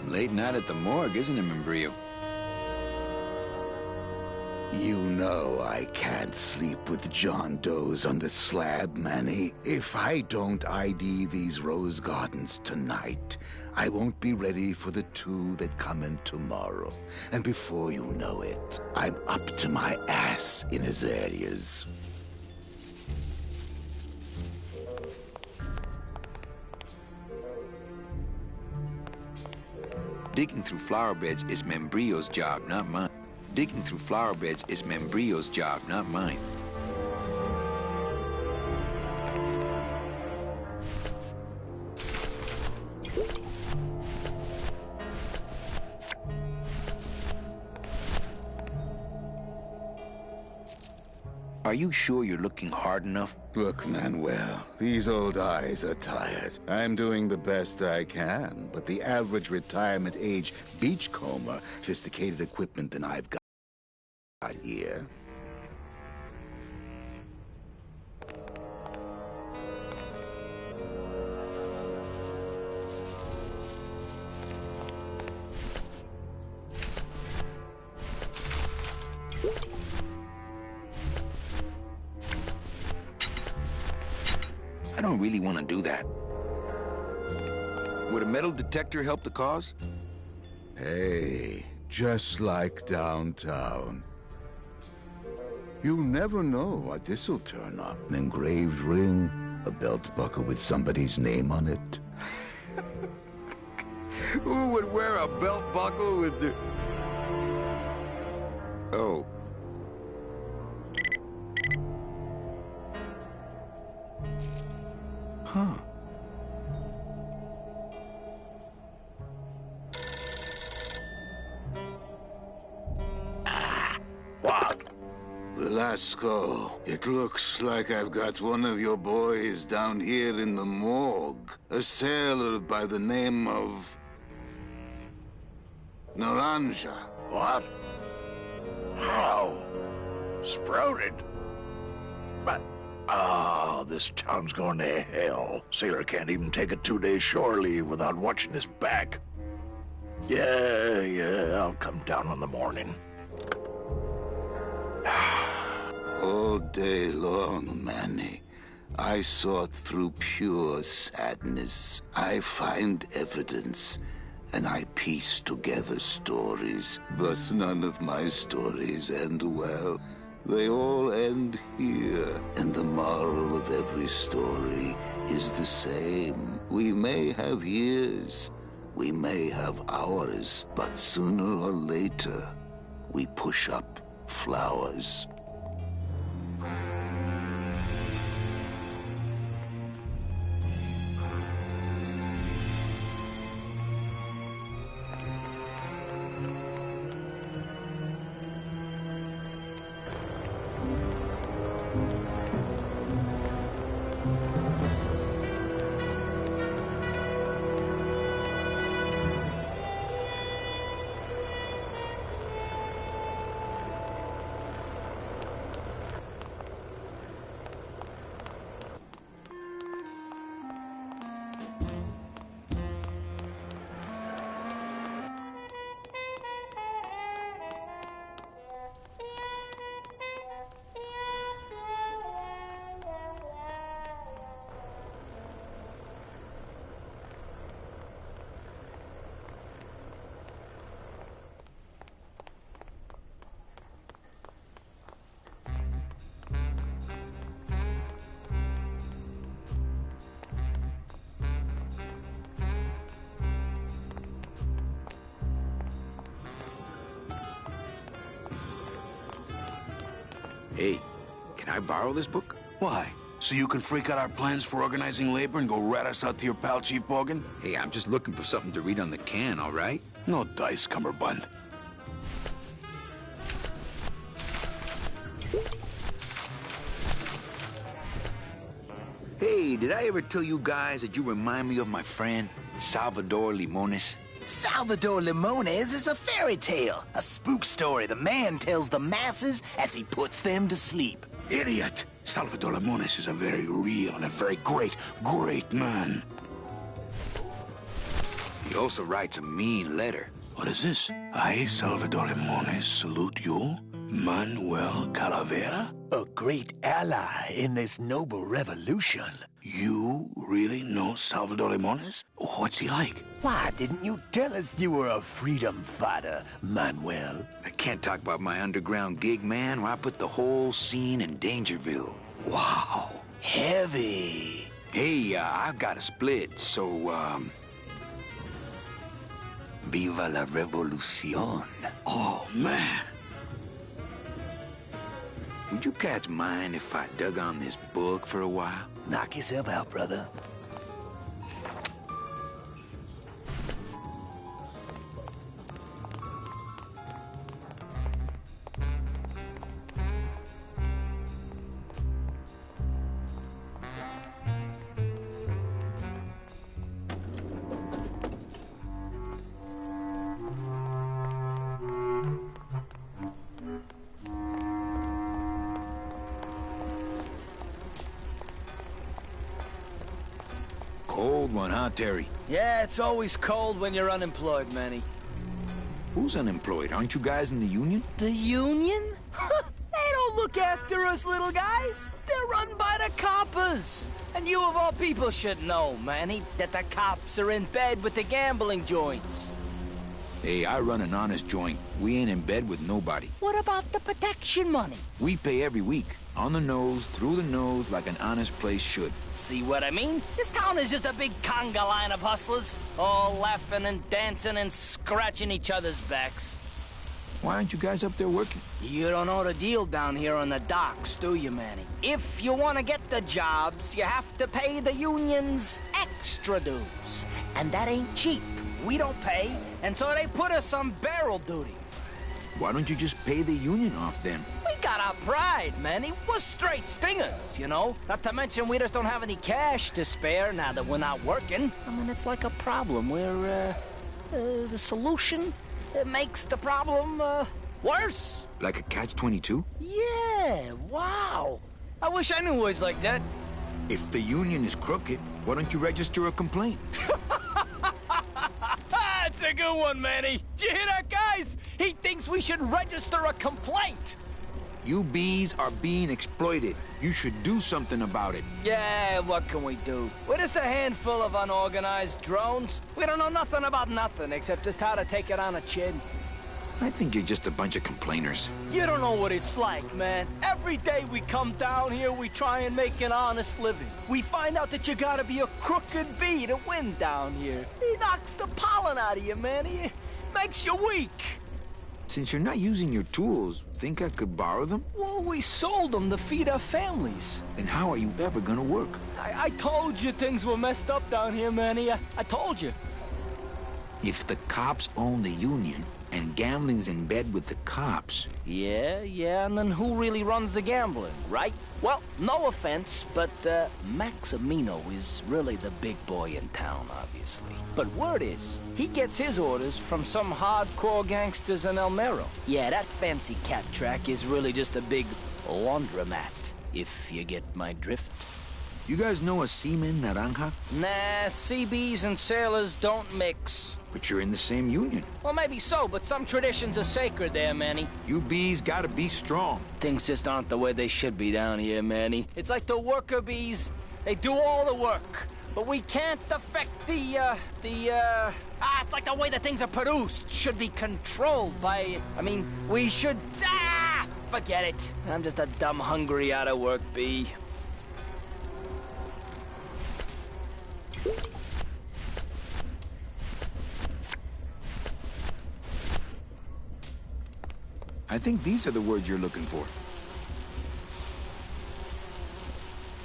Late night at the morgue, isn't it, Membrillo? You know I can't sleep with John Doe's on the slab, Manny. If I don't ID these rose gardens tonight, I won't be ready for the two that come in tomorrow. And before you know it, I'm up to my ass in azaleas. Digging through flower beds is Membrillo's job, not mine. Digging through flower beds is Membrillo's job, not mine. Are you sure you're looking hard enough? Look, Manuel, these old eyes are tired. I'm doing the best I can, but the average retirement age beachcomber, sophisticated equipment than I've got here. I don't really want to do that. Would a metal detector help the cause? Hey, just like downtown. You never know what this'll turn up. An engraved ring, a belt buckle with somebody's name on it. Who would wear a belt buckle with the... Oh. Huh. What? Velasco, it looks like I've got one of your boys down here in the morgue. A sailor by the name of... Naranja. What? How? Sprouted? But... Oh, this town's going to hell. Sailor can't even take a 2-day shore leave without watching his back. Yeah, I'll come down in the morning. All day long, Manny, I sought through pure sadness. I find evidence, and I piece together stories. But none of my stories end well. They all end here, and the moral of every story is the same. We may have years, we may have hours, but sooner or later, we push up flowers. Hey, can I borrow this book? Why? So you can freak out our plans for organizing labor and go rat us out to your pal, Chief Bogan? Hey, I'm just looking for something to read on the can, all right? No dice, Cumberbund. Hey, did I ever tell you guys that you remind me of my friend, Salvador Limones? Salvador Limones is a fairy tale, a spook story the man tells the masses as he puts them to sleep. Idiot! Salvador Limones is a very real and a very great man. He also writes a mean letter. What is this? I, Salvador Limones, salute you, Manuel Calavera? A great ally in this noble revolution. You really know Salvador Limones? What's he like? Why didn't you tell us you were a freedom fighter, Manuel? I can't talk about my underground gig, man, where I put the whole scene in Dangerville. Wow. Heavy. Hey, I've got a split, so, Viva la revolución. Oh, man. Would you cats mind if I dug on this book for a while? Knock yourself out, brother. Cold one, huh, Terry? Yeah, it's always cold when you're unemployed, Manny. Who's unemployed? Aren't you guys in the union? The union? They don't look after us little guys. They're run by the coppers. And you of all people should know, Manny, that the cops are in bed with the gambling joints. Hey, I run an honest joint. We ain't in bed with nobody. What about the protection money? We pay every week. On the nose, through the nose, like an honest place should. See what I mean? This town is just a big conga line of hustlers, all laughing and dancing and scratching each other's backs. Why aren't you guys up there working? You don't know the deal down here on the docks, do you, Manny? If you want to get the jobs, you have to pay the unions extra dues. And that ain't cheap. We don't pay, and so they put us on barrel duty. Why don't you just pay the union off then? We got our pride, Manny. We're straight stingers, you know? Not to mention we just don't have any cash to spare now that we're not working. I mean, it's like a problem where, the solution makes the problem, worse. Like a catch-22? Yeah, wow. I wish I knew words like that. If the union is crooked, why don't you register a complaint? That's a good one, Manny. Did you hear that, guys? He thinks we should register a complaint. You bees are being exploited. You should do something about it. Yeah, what can we do? We're just a handful of unorganized drones. We don't know nothing about nothing except just how to take it on a chin. I think you're just a bunch of complainers. You don't know what it's like, man. Every day we come down here, we try and make an honest living. We find out that you gotta be a crooked bee to win down here. He knocks the pollen out of you, man. He makes you weak. Since you're not using your tools, think I could borrow them? Well, we sold them to feed our families. Then how are you ever gonna work? I told you things were messed up down here, Manny. I told you. If the cops own the union, and gambling's in bed with the cops. Yeah, and then who really runs the gambling, right? Well, no offense, but Maximino is really the big boy in town, obviously. But word is, he gets his orders from some hardcore gangsters in El Mero. Yeah, that fancy cat track is really just a big laundromat, if you get my drift. You guys know a seaman naranja? Nah, CBs and sailors don't mix. But you're in the same union. Well, maybe so, but some traditions are sacred there, Manny. You bees gotta be strong. Things just aren't the way they should be down here, Manny. It's like the worker bees. They do all the work, but we can't affect it's like the way that things are produced should be controlled by, we should, forget it. I'm just a dumb, hungry, out-of-work bee. I think these are the words you're looking for.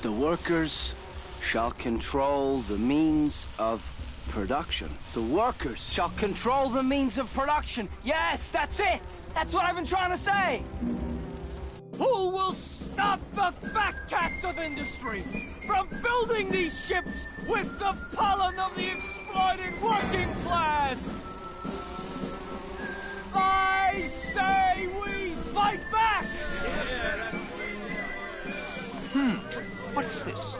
The workers shall control the means of production. The workers shall control the means of production. Yes, that's it! That's what I've been trying to say! Who will stop the fat cats of industry from building these ships with the pollen of the exploited working class? I say we fight back! What's this?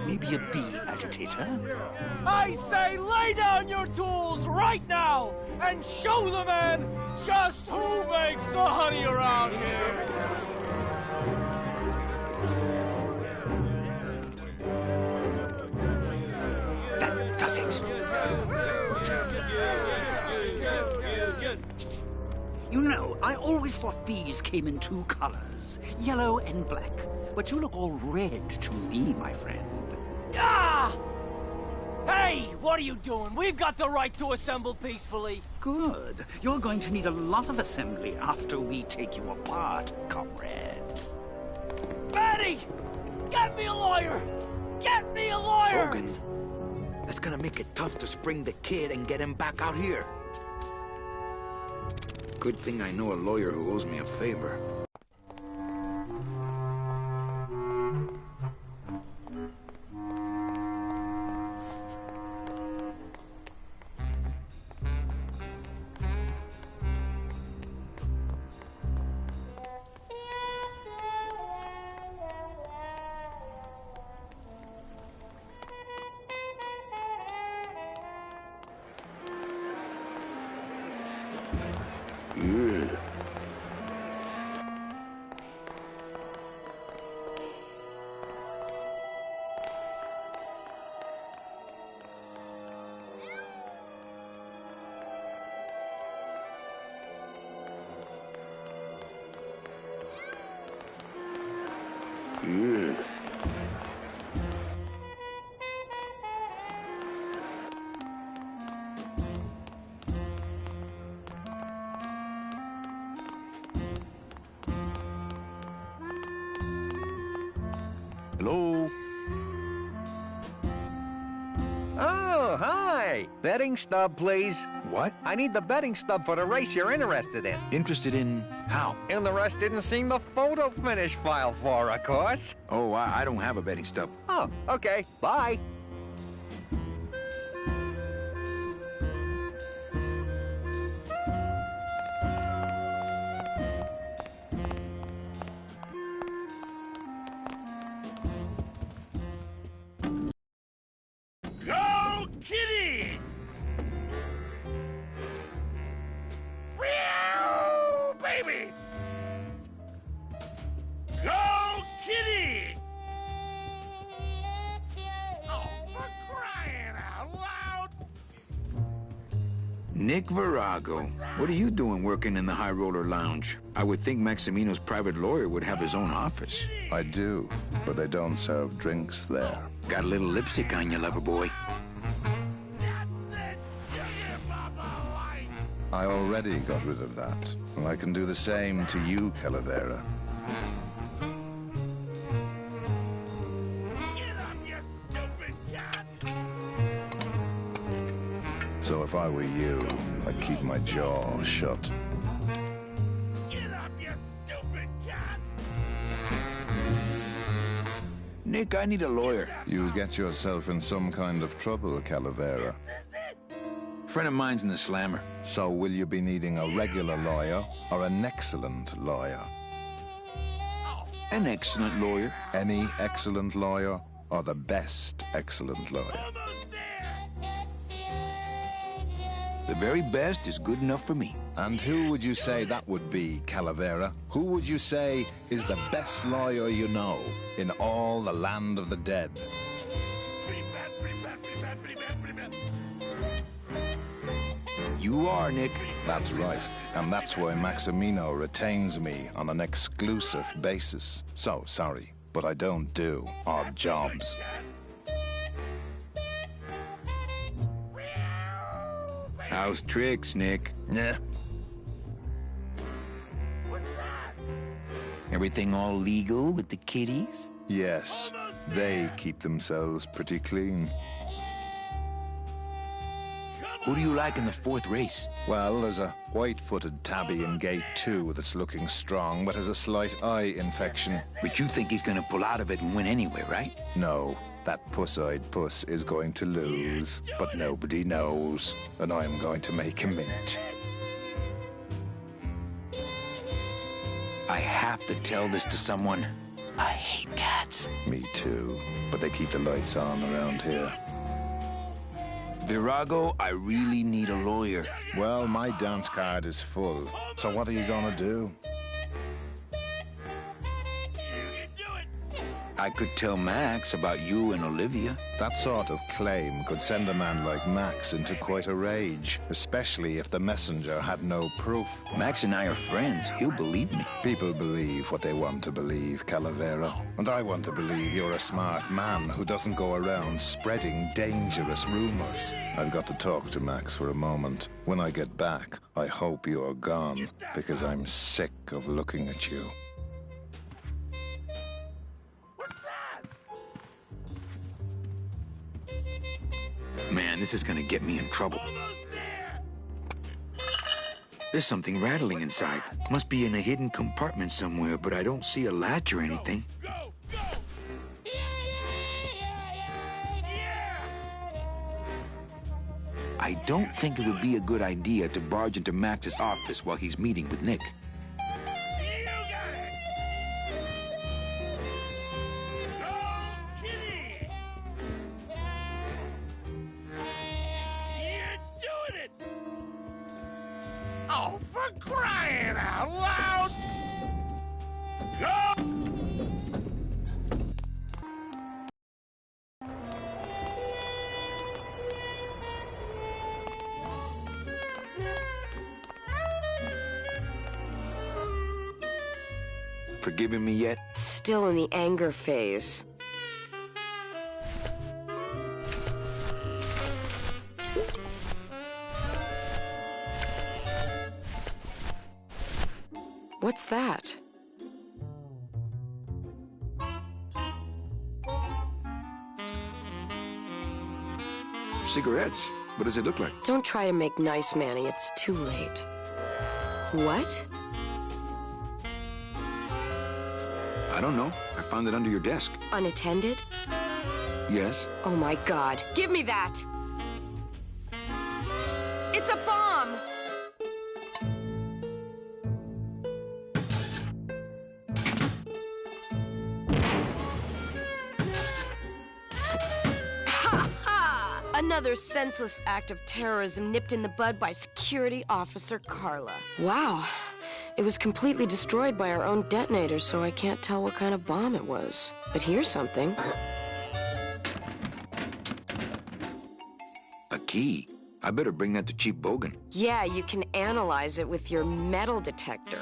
Maybe a bee agitator? I say lay down your tools right now and show the man just who makes the honey around here! That does it. You know, I always thought bees came in two colors, yellow and black. But you look all red to me, my friend. Ah! Hey, what are you doing? We've got the right to assemble peacefully. Good. You're going to need a lot of assembly after we take you apart, comrade. Betty! Get me a lawyer! Get me a lawyer! Logan, that's gonna make it tough to spring the kid and get him back out here. Good thing I know a lawyer who owes me a favor. Hello? Oh, hi! Betting stub, please. What? I need the betting stub for the race you're interested in. Interested in how? And the rest didn't seem the photo finish file for, of course. Oh, I don't have a betting stub. Oh, okay. Bye. Go, Kitty! Meow, baby! Go, Kitty! Oh, for crying out loud! Nick Virago, what are you doing working in the High Roller Lounge? I would think Maximino's private lawyer would have his own office. I do, but they don't serve drinks there. Got a little lipstick on you, lover boy. I already got rid of that, and I can do the same to you, Calavera. So if I were you, I'd keep my jaw shut. Nick, I need a lawyer. You get yourself in some kind of trouble, Calavera. Friend of mine's in the slammer. So will you be needing a regular lawyer or an excellent lawyer? An excellent lawyer. Any excellent lawyer or the best excellent lawyer? The very best is good enough for me. And who would you say that would be, Calavera? Who would you say is the best lawyer you know in all the land of the dead? You are, Nick. That's right. And that's why Maximino retains me on an exclusive basis. So, sorry, but I don't do odd jobs. How's tricks, Nick? Yeah. Everything all legal with the kiddies? Yes, they keep themselves pretty clean. Who do you like in the fourth race? Well, there's a white-footed tabby in gate 2 that's looking strong, but has a slight eye infection. But you think he's gonna pull out of it and win anyway, right? No, that puss-eyed puss is going to lose, but nobody knows, and I'm going to make a mint. I have to tell this to someone. I hate cats. Me too, but they keep the lights on around here. Virago, I really need a lawyer. Well, my dance card is full, so what are you gonna do? I could tell Max about you and Olivia. That sort of claim could send a man like Max into quite a rage, especially if the messenger had no proof. Max and I are friends. He'll believe me. People believe what they want to believe, Calavera. And I want to believe you're a smart man who doesn't go around spreading dangerous rumors. I've got to talk to Max for a moment. When I get back, I hope you're gone, because I'm sick of looking at you. Man, this is gonna get me in trouble. There's something rattling inside. Must be in a hidden compartment somewhere, but I don't see a latch or anything. I don't think it would be a good idea to barge into Max's office while he's meeting with Nick. Oh, for crying out loud! Go! Forgiving me yet? Still in the anger phase. What's that? Cigarettes. What does it look like? Don't try to make nice, Manny. It's too late. What? I don't know. I found it under your desk. Unattended? Yes. Oh my God. Give me that! It's a bomb! Ha ha! Another senseless act of terrorism nipped in the bud by Security Officer Carla. Wow. It was completely destroyed by our own detonator, so I can't tell what kind of bomb it was. But here's something. A key? I better bring that to Chief Bogan. Yeah, you can analyze it with your metal detector.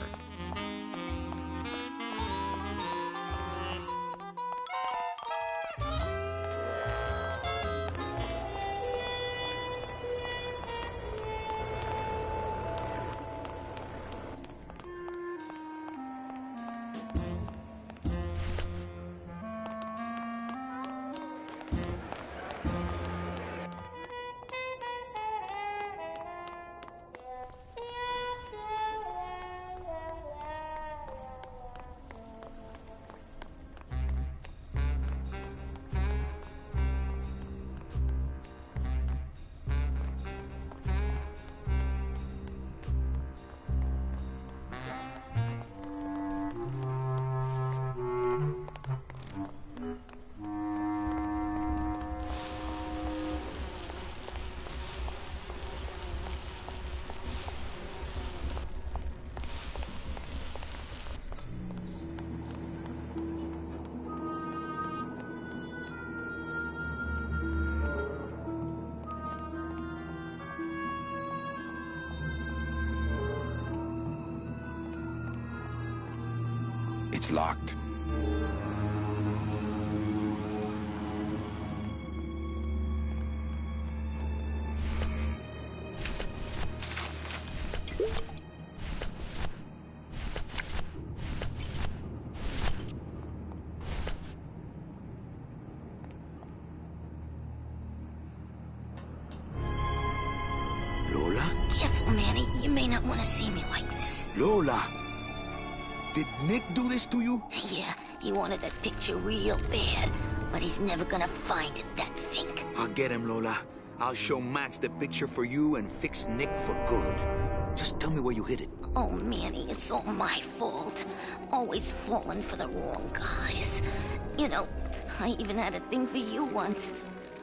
It's locked. Lola? Careful, Manny. You may not want to see me like this. Lola! Did Nick do this to you? Yeah, he wanted that picture real bad, but he's never gonna find it, that fink. I'll get him, Lola. I'll show Max the picture for you and fix Nick for good. Just tell me where you hid it. Oh, Manny, it's all my fault. Always falling for the wrong guys. You know, I even had a thing for you once.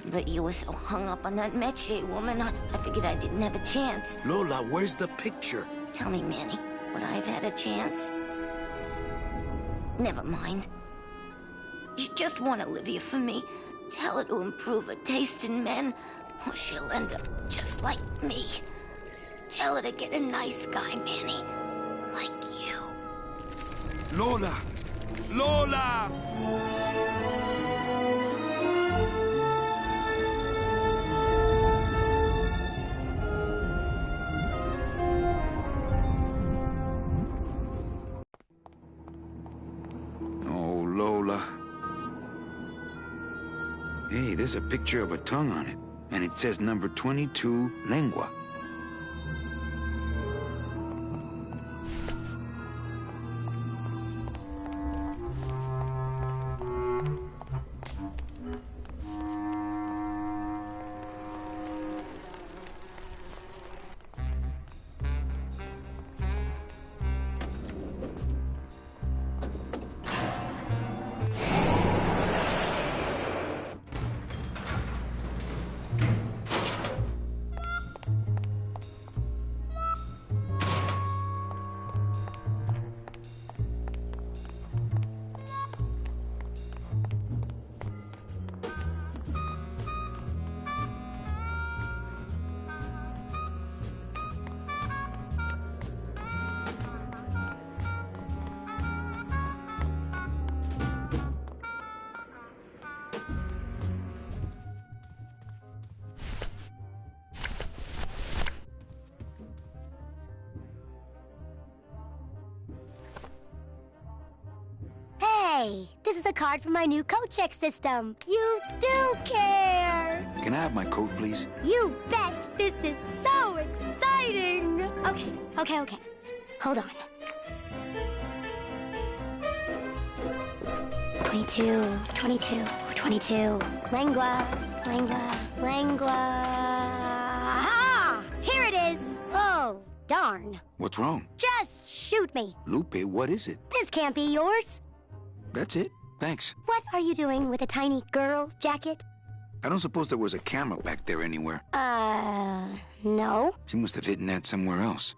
But you were so hung up on that Meche woman, I figured I didn't have a chance. Lola, where's the picture? Tell me, Manny, would I have had a chance? Never mind. Just want Olivia for me. Tell her to improve her taste in men, or she'll end up just like me. Tell her to get a nice guy, Manny. Like you. Lola! Lola! Oh, Lola. Hey, there's a picture of a tongue on it, and it says number 22, lengua. Hey, this is a card from my new coat check system. You do care. Can I have my coat, please? You bet. This is so exciting. Okay. Hold on. 22. Lengua. Ah! Here it is. Oh, darn. What's wrong? Just shoot me. Lupe, what is it? This can't be yours. That's it. Thanks. What are you doing with a tiny girl jacket? I don't suppose there was a camera back there anywhere. No. She must have hidden that somewhere else.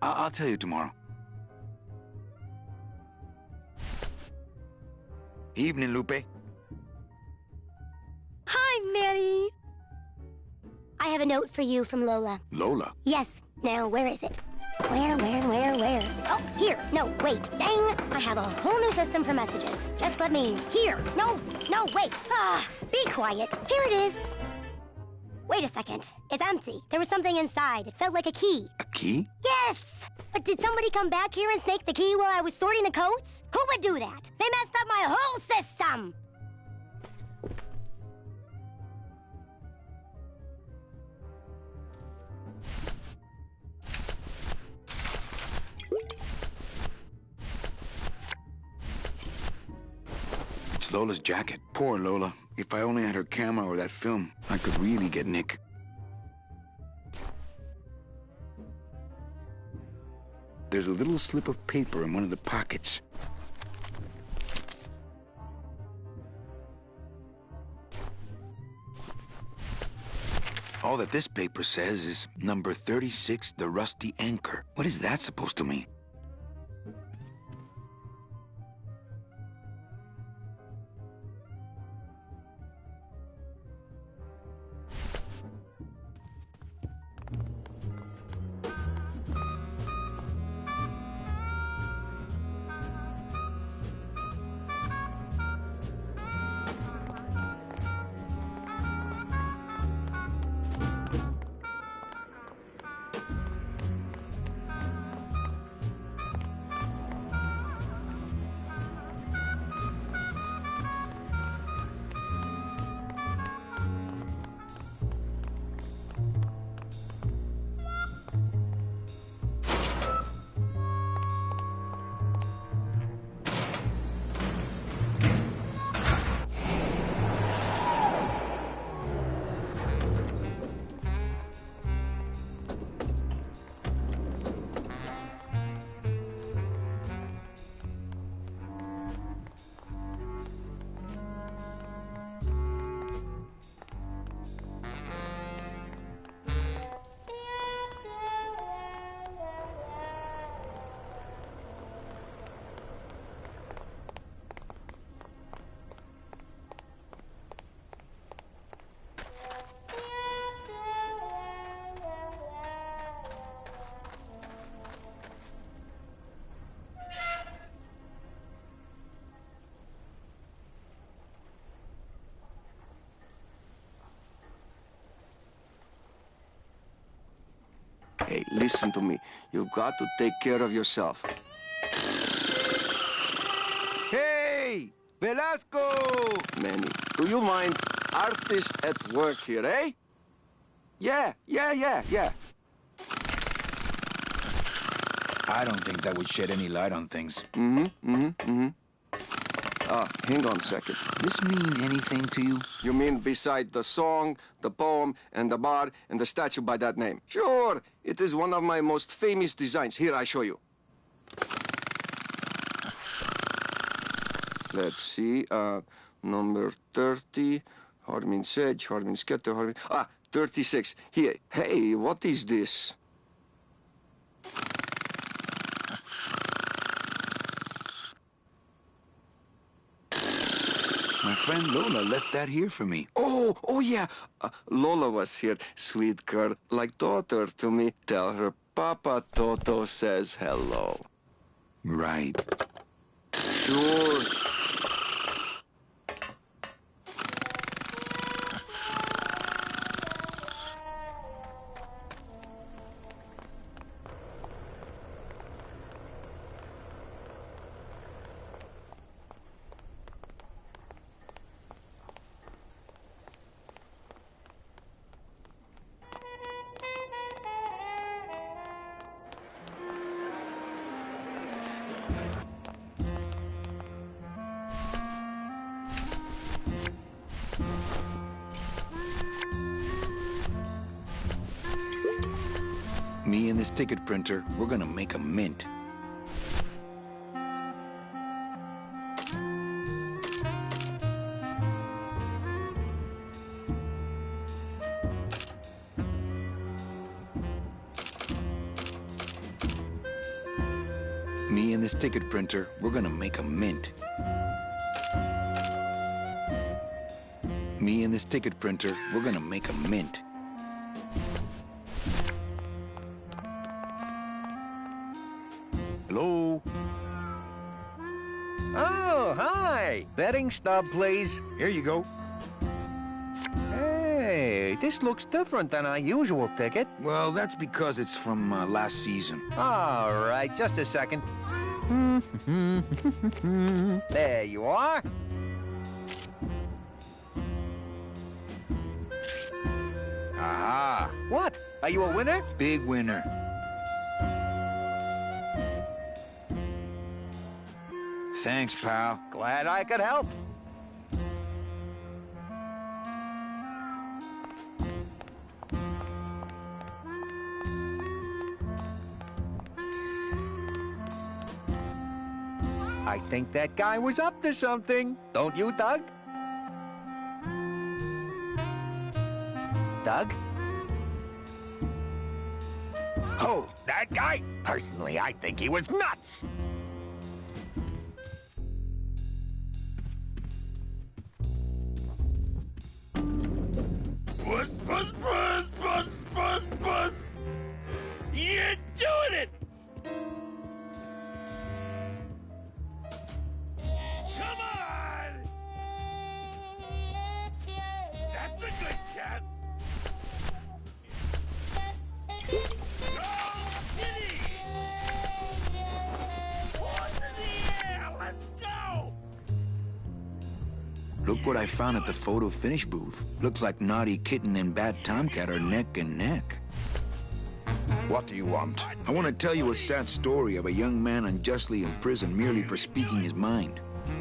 I'll tell you tomorrow. Evening, Lupe. Hi, Manny. I have a note for you from Lola. Lola? Yes. Now, where is it? Where? Oh, here. No, wait. Dang. I have a whole new system for messages. Just let me... Here. No, wait. Be quiet. Here it is. Wait a second. It's empty. There was something inside. It felt like a key. A key? Yes! But did somebody come back here and snake the key while I was sorting the coats? Who would do that? They messed up my whole system! It's Lola's jacket. Poor Lola. If I only had her camera or that film, I could really get Nick. There's a little slip of paper in one of the pockets. All that this paper says is number 36, the rusty anchor. What is that supposed to mean? listen to me. You've got to take care of yourself. Hey! Velasco! Manny, do you mind artist at work here, eh? Yeah. I don't think that would shed any light on things. Hang on a second. This mean anything to you? You mean beside the song, the poem, and the bar, and the statue by that name? Sure, it is one of my most famous designs. Here, I show you. Let's see, number 30, Harmin Sedge, Harmin Sketter, 36. Here, hey, what is this? My friend Lola left that here for me. Oh yeah. Lola was here, sweet girl, like daughter to me. Tell her Papa Toto says hello. Right. Sure. Me and this ticket printer, we're gonna make a mint. Me and this ticket printer, we're gonna make a mint. Me and this ticket printer, we're gonna make a mint. Hello? Oh, hi! Betting stub, please. Here you go. Hey, this looks different than our usual ticket. Well, that's because it's from last season. All right, just a second. There you are. Aha! What? Are you a winner? Big winner. Thanks, pal. Glad I could help. I think that guy was up to something. Don't you, Doug? Doug? Oh, that guy? Personally, I think he was nuts. Buzz! You're doing it! Come on! That's a good cat! Go, Kitty! Horse in the air! Let's go! Look what I found at the photo finish booth. Looks like Naughty Kitten and Bad Tomcat are neck and neck. What do you want? I want to tell you a sad story of a young man unjustly imprisoned merely for speaking his mind.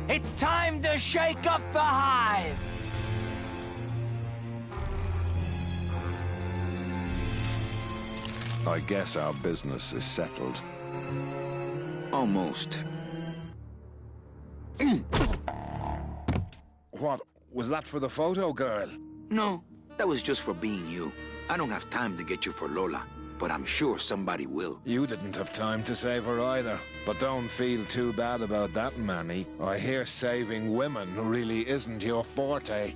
It's time to shake up the hive! I guess our business is settled. Almost. What? Was that for the photo girl? No, that was just for being you. I don't have time to get you for Lola, but I'm sure somebody will. You didn't have time to save her either. But don't feel too bad about that, Manny. I hear saving women really isn't your forte.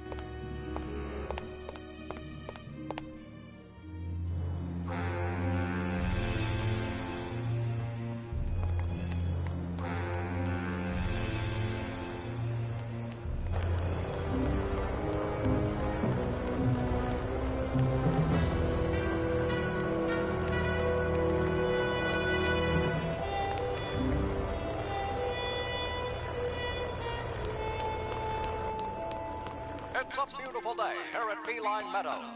It's a beautiful day here at Feline Meadows.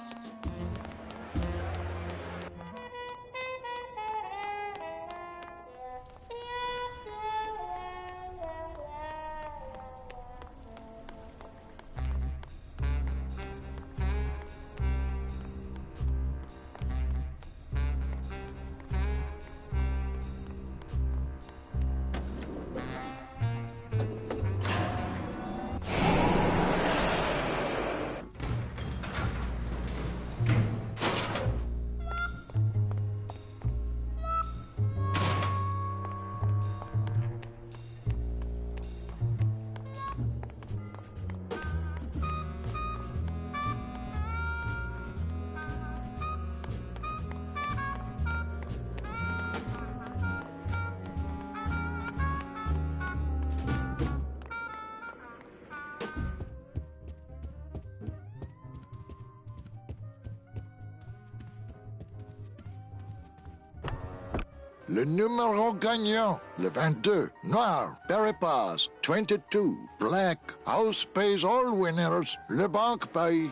Le numéro gagnant, le 22, noir, Péripasse, 22, black, house pays all winners, le banque paye.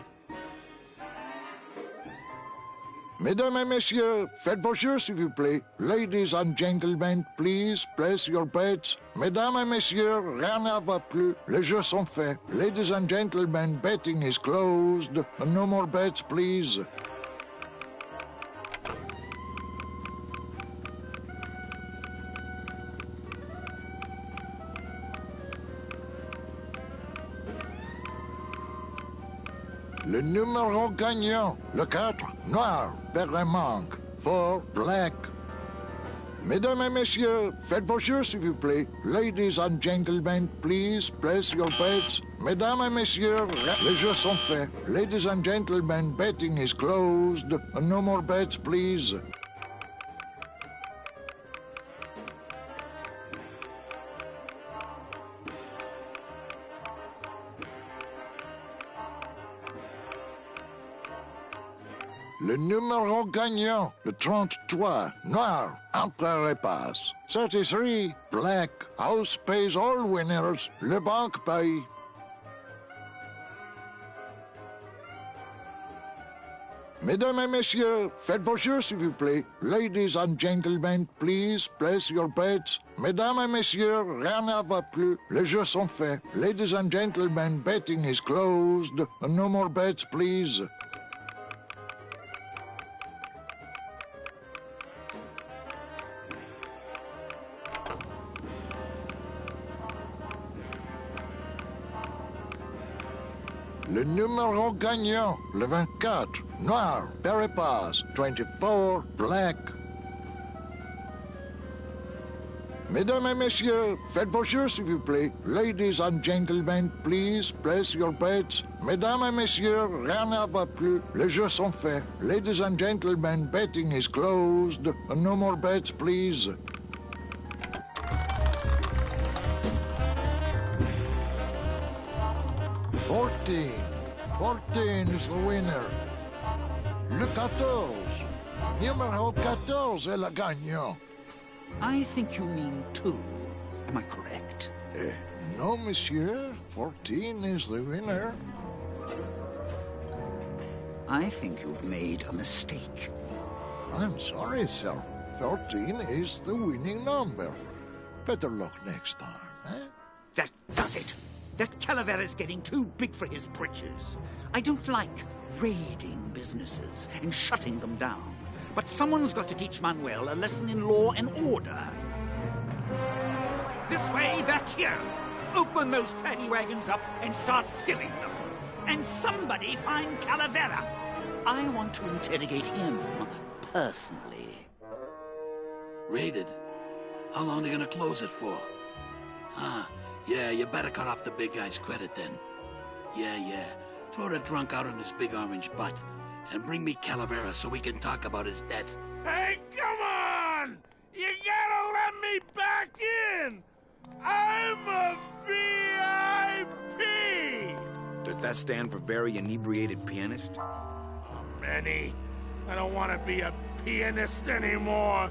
Mesdames et messieurs, faites vos jeux s'il vous plaît. Ladies and gentlemen, please place your bets. Mesdames et messieurs, rien ne va plus. Les jeux sont faits. Ladies and gentlemen, betting is closed. No more bets, please. Le numéro gagnant, le 4, noir, père manque, 4, black. Mesdames et messieurs, faites vos jeux s'il vous plaît. Ladies and gentlemen, please place your bets. Mesdames et messieurs, les jeux sont faits. Ladies and gentlemen, betting is closed. No more bets, please. Le numéro gagnant, le 33, noir, empereur et passe. 33, black, house pays all winners, le banque paye. Mesdames et messieurs, faites vos jeux s'il vous plaît. Ladies and gentlemen, please place your bets. Mesdames et messieurs, rien ne va plus. Les jeux sont faits. Ladies and gentlemen, betting is closed. No more bets, please. Le numéro gagnant, le 24, noir, Péripasse, 24, black. Mesdames et messieurs, faites vos jeux s'il vous plaît. Ladies and gentlemen, please place your bets. Mesdames et messieurs, rien ne va plus. Les jeux sont faits. Ladies and gentlemen, betting is closed. No more bets, please. Fourteen is the winner. Le 14. Numéro 14 est le gagnant. I think you mean 2. Am I correct? No, monsieur. 14 is the winner. I think you've made a mistake. I'm sorry, sir. 14 is the winning number. Better luck next time, eh? That does it. That Calavera's getting too big for his britches. I don't like raiding businesses and shutting them down. But someone's got to teach Manuel a lesson in law and order. This way, back here. Open those paddy wagons up and start filling them. And somebody find Calavera. I want to interrogate him personally. Raided? How long are they gonna close it for? Yeah, you better cut off the big guy's credit then. Yeah. Throw the drunk out on his big orange butt. And bring me Calavera so we can talk about his debt. Hey, come on! You gotta let me back in! I'm a VIP! Does that stand for very inebriated pianist? Manny, I don't want to be a pianist anymore.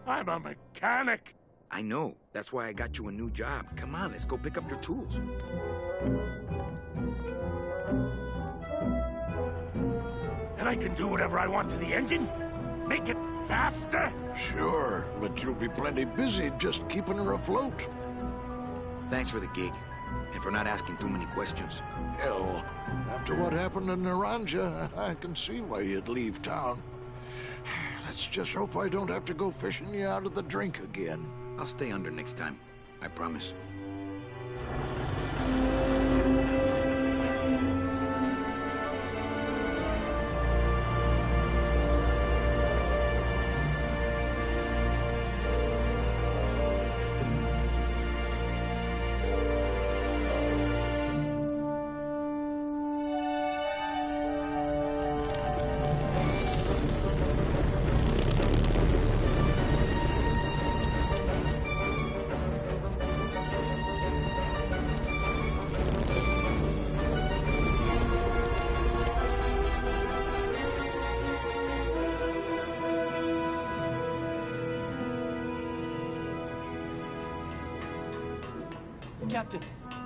I'm a mechanic. I know. That's why I got you a new job. Come on, let's go pick up your tools. And I can do whatever I want to the engine? Make it faster? Sure, but you'll be plenty busy just keeping her afloat. Thanks for the gig, and for not asking too many questions. Hell, after what happened in Naranja, I can see why you'd leave town. Let's just hope I don't have to go fishing you out of the drink again. I'll stay under next time, I promise.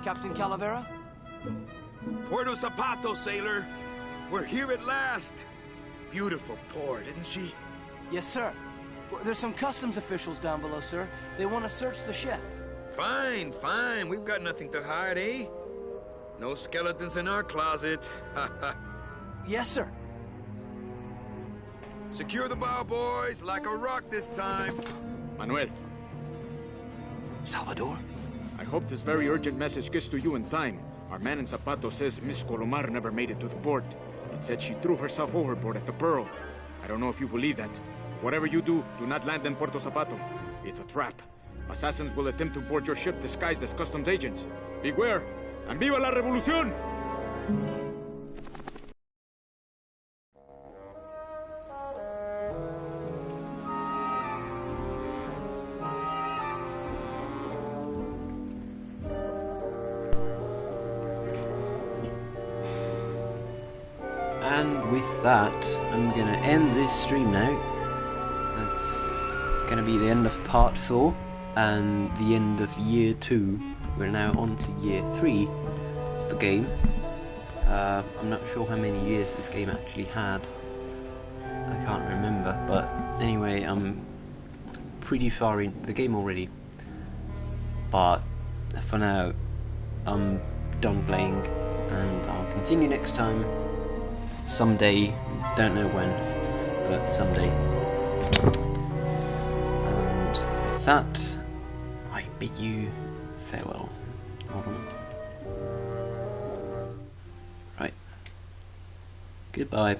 Captain Calavera? Puerto Zapato, sailor. We're here at last. Beautiful port, isn't she? Yes, sir. There's some customs officials down below, sir. They want to search the ship. Fine, fine. We've got nothing to hide, eh? No skeletons in our closet. Yes, sir. Secure the bow, boys, like a rock this time. Manuel. Salvador? I hope this very urgent message gets to you in time. Our man in Zapato says Miss Colomar never made it to the port. It said she threw herself overboard at the Pearl. I don't know if you believe that. Whatever you do, do not land in Puerto Zapato. It's a trap. Assassins will attempt to board your ship disguised as customs agents. Beware, and viva la revolución! And with that, I'm going to end this stream now. That's going to be the end of part 4 and the end of year 2. We're now on to year 3 of the game. I'm not sure how many years this game actually had. I can't remember, but anyway, I'm pretty far in the game already. But for now, I'm done playing, and I'll continue next time. Someday, don't know when, but someday. And with that, I bid you farewell. Hold on. Right. Goodbye.